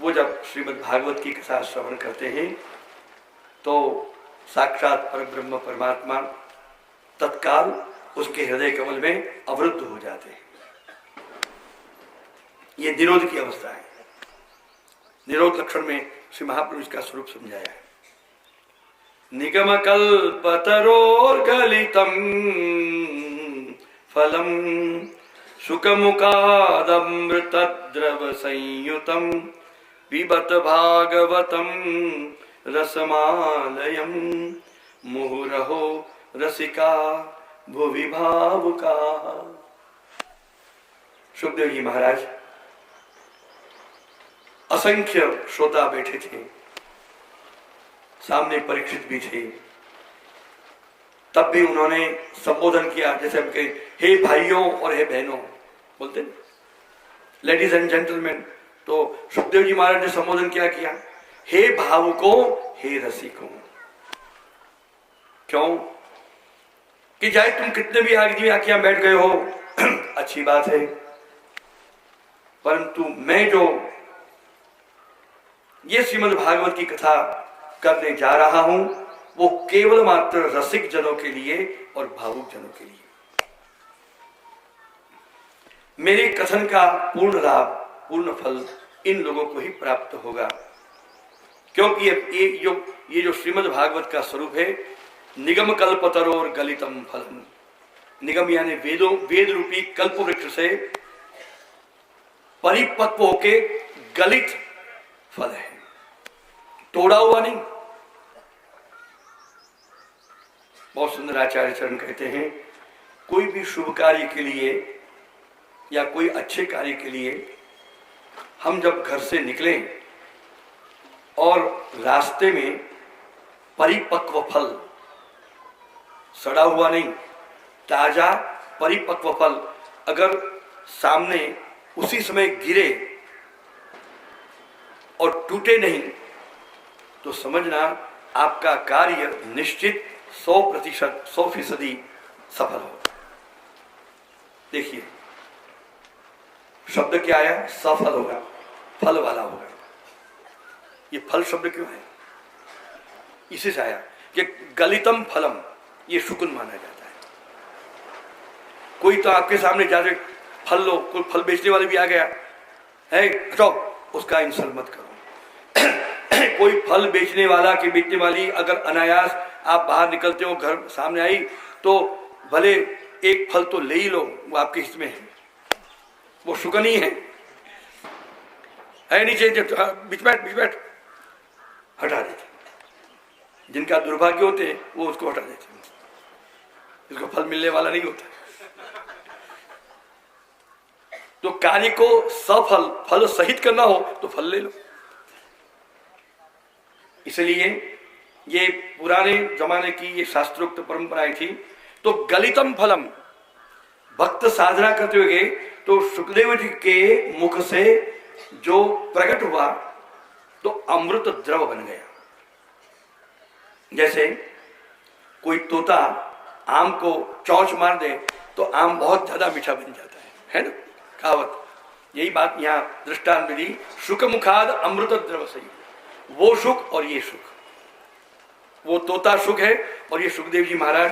वो जब श्रीमद् भागवत की कथा श्रवण करते हैं तो साक्षात परब्रह्म परमात्मा तत्काल उसके हृदय कमल में अवरुद्ध हो जाते हैं। ये निरोध की अवस्था है। निरोध लक्षण में श्री महाप्रभु इसका स्वरूप समझाया है। निगम कल्पतरोर्गलितम फलम शुकमुखादमृतद्रव संयुतम पिबत भागवतम रसमालयम मुहुरहो रसिका भुवि भावुका। सुखदेव जी महाराज, असंख्य श्रोता बैठे थे, सामने परीक्षित भी थे, तब भी उन्होंने संबोधन किया जैसे हम कहें हे भाइयों और हे बहनों, बोलते लेडीज एंड जेंटलमैन। तो सुखदेव जी महाराज ने संबोधन क्या किया, हे भावुकों हे रसिकों। क्यों कि चाहे तुम कितने भी आगे आके बैठ गए हो अच्छी बात है, परंतु मैं जो ये श्रीमद् भागवत की कथा करने जा रहा हूं वो केवल मात्र रसिक जनों के लिए और भावुक जनों के लिए। मेरे कथन का पूर्ण लाभ, पूर्ण फल इन लोगों को ही प्राप्त होगा, क्योंकि ये जो श्रीमद् भागवत का स्वरूप है, निगम कल्पतरोर गलितम फलम। निगम यानी वेद रूपी कल्प वृक्ष से परिपक्व होके गलित फल है, तोड़ा हुआ नहीं। बहुत सुंदर आचार्य चरण कहते हैं, कोई भी शुभ कार्य के लिए या कोई अच्छे कार्य के लिए हम जब घर से निकलें और रास्ते में परिपक्व फल, सड़ा हुआ नहीं, ताजा परिपक्व फल अगर सामने उसी समय गिरे और टूटे नहीं तो समझना आपका कार्य निश्चित 100% 100% सफल होगा। देखिए शब्द क्या आया, सफल होगा, फल वाला होगा। ये फल शब्द क्यों है, इसी से आया कि गलितम फलम, ये शुकुन माना जाता है। कोई तो आपके सामने जाके फल लो, कोई फल बेचने वाले भी आ गया है, हटाओ, उसका इंसल्ट मत करो। कोई फल बेचने वाला कि बेचने वाली अगर अनायास आप बाहर निकलते हो, घर सामने आई तो भले एक फल तो ले ही लो, वो आपके हित में है, वो शुकन ही है नीचे बीच बैठ हटा देते। जिनका दुर्भाग्य होते हैं वो उसको हटा देते हैं, इसको फल मिलने वाला नहीं होता। तो कार्य को सफल फल सहित करना हो तो फल ले लो। इसलिए ये पुराने जमाने की ये शास्त्रोक्त परंपराएं थी। तो गलितम फलम, भक्त साधना करते हुए तो सुखदेव जी के मुख से जो प्रकट हुआ तो अमृत द्रव बन गया। जैसे कोई तोता आम को चौंच मार दे तो आम बहुत ज्यादा मीठा बन जाता है ना, कहावत। यही बात यहाँ दृष्टांत मिली, शुक मुखाद अमृत द्रव से, वो सुख और ये सुख, वो तोता सुख है और ये सुखदेव जी महाराज,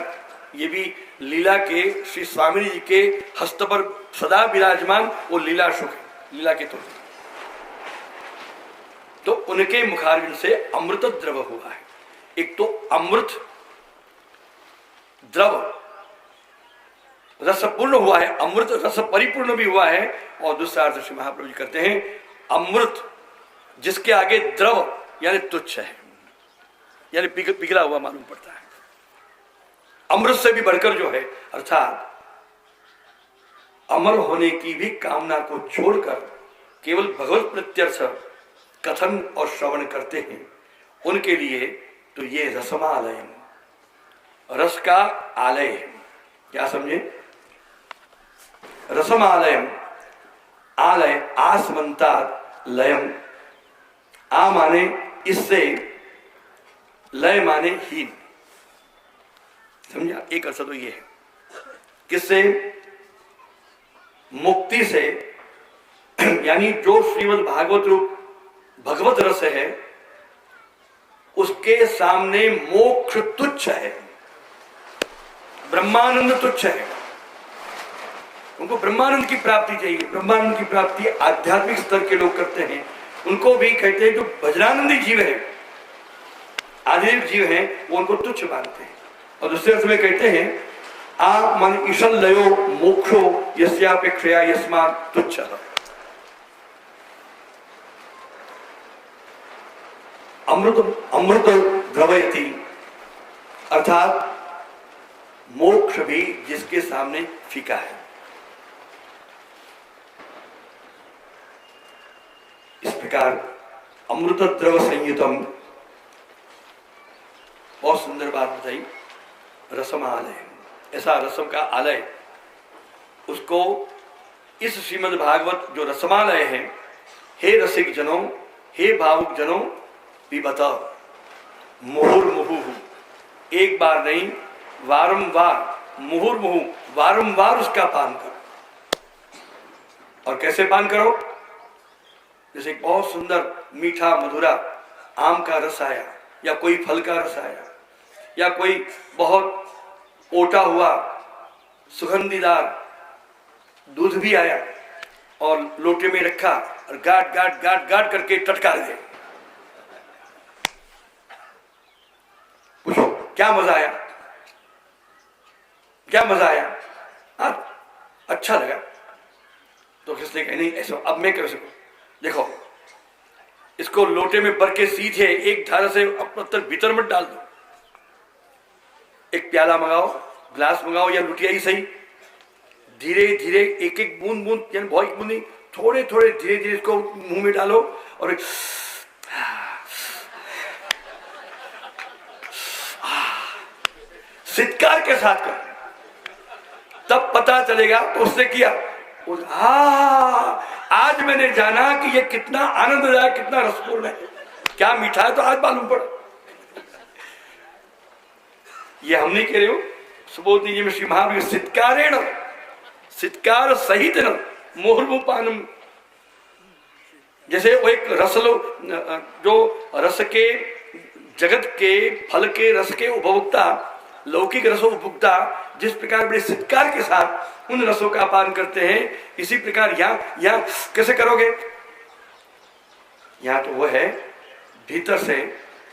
ये भी लीला के श्री स्वामी जी के हस्त पर सदा विराजमान वो लीला सुख है, लीला के तोते। तो उनके मुखारविंद से अमृत द्रव हुआ है। एक तो अमृत द्रव रसपूर्ण हुआ है, अमृत रस परिपूर्ण भी हुआ है, और दूसरा अर्थ श्री महाप्रभु जी करते हैं अमृत जिसके आगे द्रव यानी तुच्छ है, यानी पिघला हुआ मालूम पड़ता है। अमृत से भी बढ़कर जो है, अर्थात अमर होने की भी कामना को छोड़कर केवल भगवत प्रत्यर्थ कथन और श्रवण करते हैं, उनके लिए तो ये रसमालय, रस का आलय है। क्या समझे, रसमालयम, आलय, आसमंता लयम, आ माने इससे, लय माने हीन, समझा। एक अर्थ तो ये है, किससे, मुक्ति से, यानी जो श्रीमद् भागवत रूप भगवत रस है उसके सामने मोक्ष तुच्छ है, ब्रह्मानंद तुच्छ है। उनको ब्रह्मानंद की प्राप्ति चाहिए। ब्रह्मानंद की प्राप्ति आध्यात्मिक स्तर के लोग करते हैं, उनको भी कहते हैं जो भजनानंदी जीव है, आध्यात्मिक जीव है, वो उनको तुच्छ मानते हैं। और दूसरे अर्थ में कहते हैं आ मन ईशल लयो मोक्षो यस्यापेक्षया यस्मात् तुच्छ। अमृत द्रवयति, अर्थात मोक्ष भी जिसके सामने फीका है। इस प्रकार अमृत द्रव संयुतम बहुत सुंदर बात बताई, रसमालय, ऐसा रसम का आलय, उसको इस श्रीमद् भागवत जो रसमालय है, हे रसिक जनों, हे भावुक जनों, पिबत मुहुर्मुहुः, एक बार नहीं वारंवार, मुहुर्मुहुः, वारंवार उसका पान करो। और कैसे पान करो? जैसे बहुत सुंदर मीठा मधुरा आम का रस आया, या कोई फल का रस आया, या कोई बहुत ओटा हुआ सुगंधीदार दूध भी आया और लोटे में रखा और गाट गाट गाट गाट करके टटका दे, पूछो क्या मजा आया? क्या मजा आया? अच्छा लगा? तो किसने कहा नहीं ऐसा अब मैं कर सकूं? देखो, इसको लोटे में भर के सीधे एक धारा से अपने भीतर मत डाल दो, एक प्याला मंगाओ, ग्लास मंगाओ या लुटिया ही सही, धीरे धीरे एक एक बूंद बूंद, यानी बहुत बूंद नहीं, थोड़े थोड़े धीरे धीरे इसको मुंह में डालो और एक सित्कार के साथ कर, तब पता चलेगा। तो उसने किया, आज मैंने जाना कि ये कितना आनंददायक, कितना रसपूर्ण है, क्या मीठा है, तो आज मालूम पड़ा। ये हम नहीं कह रहे हो, सुबोध जी में श्री महावीर सित्कारेण, सित्कार सहित न मुहुर्मुपानम, जैसे वो एक रसलो, जो रस के, जगत के फल के रस के उपभोक्ता, लौकिक रसों उपभोक्ता जिस प्रकार बड़े सत्कार के साथ उन रसों का पान करते हैं, इसी प्रकार यहाँ कैसे करोगे? यहाँ तो वो है भीतर से,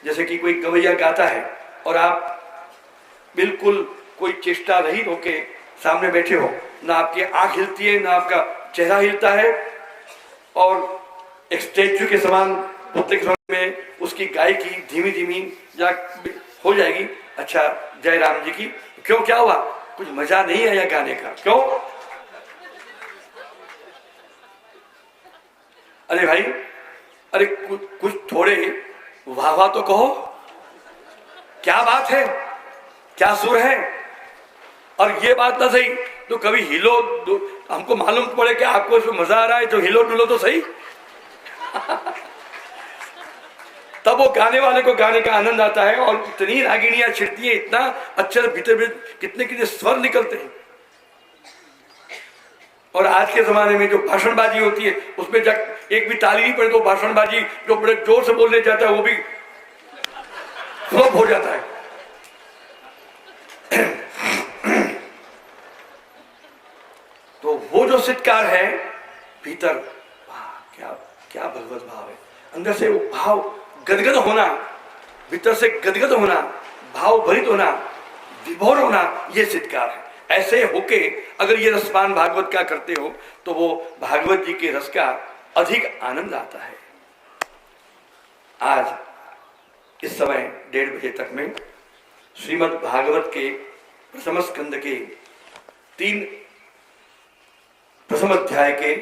जैसे कि कोई गवैया गाता है और आप बिल्कुल कोई चेष्टा रहित होके सामने बैठे हो, ना आपकी आंख हिलती है, ना आपका चेहरा हिलता है, और एक स्टैच्यू के समान पुतले के सामने में उसकी गायकी धीमी धीमी या हो जाएगी। अच्छा जय राम जी की, क्यों क्या हुआ? कुछ मजा नहीं आया गाने का, क्यों? अरे भाई, अरे कुछ थोड़े वाह वाह तो कहो, क्या बात है, क्या सुर है। और ये बात ना सही तो कभी हिलो, हमको मालूम पड़े कि आपको इसमें मजा आ रहा है, तो हिलो डुलो तो सही। तब वो गाने वाले को गाने का आनंद आता है, और इतनी रागिणियां छिड़ती है, इतना अच्छा भीतर भीतर कितने कितने स्वर निकलते हैं। और आज के जमाने में जो भाषणबाजी होती है, उसमें जब एक भी ताली नहीं पड़े तो भाषणबाजी जो बड़े जोर से बोलने जाता है वो भी फ्लॉप हो जाता है। तो वो जो सत्कार है भीतर, क्या क्या भगवत भाव है, अंदर से वो भाव गदगद होना, भीतर से गदगद होना, भाव भरित होना, विभोर होना, ये सत्कार है। ऐसे होके अगर ये रसपान भागवत का करते हो तो वो भागवत जी के रस का अधिक आनंद आता है। आज इस समय 1:30 बजे तक में श्रीमद् भागवत के प्रथम स्कंद के प्रथम अध्याय के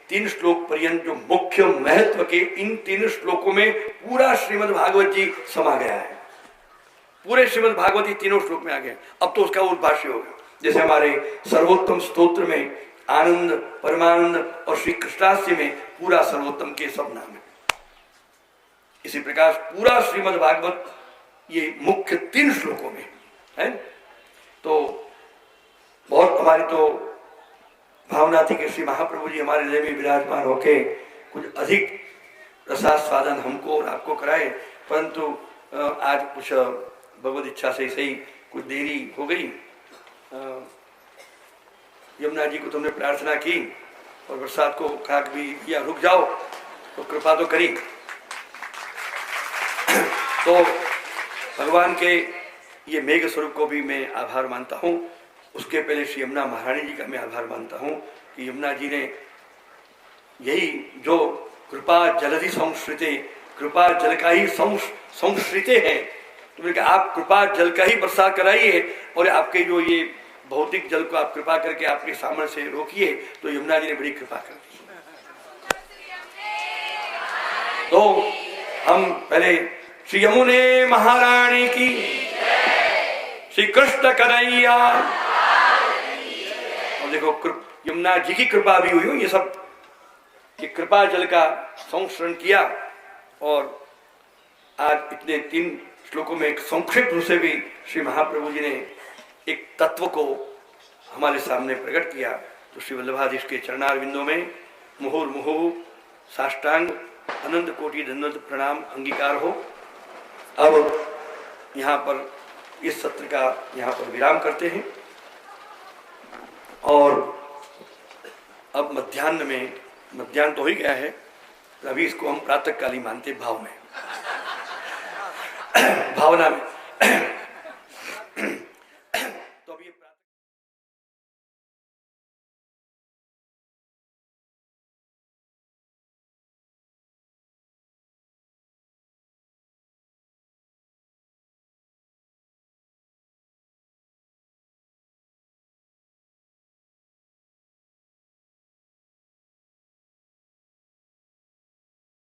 3 श्लोक पर्यंत जो मुख्य महत्व के इन 3 श्लोकों में पूरा श्रीमद् भागवत जी समा गया है। पूरे श्रीमद् भागवत ही तीनों श्लोक में आ गए। अब तो उसका उद्भाष्य होगा, जैसे हमारे सर्वोत्तम स्तोत्र में आनंद, परमानंद और श्री कृष्णाष्टमी में पूरा सर्वोत्तम के सब नाम है। इसी प्रकार पूरा श्रीमद् भागवत ये मुख्य 3 श्लोकों में है। तो बहुत हमारी तो भावना थी कि श्री महाप्रभु जी हमारे हृदय में विराजमान होके कुछ अधिक रसास्वादन हमको और आपको कराए, परंतु आज कुछ भगवत इच्छा से सही कुछ देरी हो गई। यमुना जी को तुमने प्रार्थना की और बरसात को कहा भी या रुक जाओ, तो कृपा तो करी। तो भगवान के ये मेघ स्वरूप को भी मैं आभार मानता हूँ। उसके पहले श्री यमुना महारानी जी का मैं आभार मानता हूँ कि यमुना जी ने यही जो कृपा जलधि संश्रिते, कृपा जल का ही संश्रिते है, तुमने कहा आप कृपा जल का ही बरसात कराइए और आपके जो ये भौतिक जल को आप कृपा करके आपके सामने से रोकिए। तो यमुना जी ने बड़ी कृपा कर दी। तो हम पहले श्री यमुने महारानी की श्री कृष्ण कन्हैया। और देखो यमुना जी की कृपा भी हुई हो, ये सब ये कृपा जल का संस्मरण किया और आज इतने 3 श्लोकों में एक संक्षिप्त रूप से भी श्री महाप्रभु जी ने एक तत्व को हमारे सामने प्रकट किया। तो श्री वल्लभाधीश के चरणारविंदों में मुहुर्मुहुः साष्टांग अनंत कोटि दंडवत प्रणाम अंगीकार हो। अब यहाँ पर इस सत्र का यहाँ पर विराम करते हैं और अब मध्याह्न तो हो ही गया है, अभी इसको हम प्रातःकाली मानते भाव में भावना में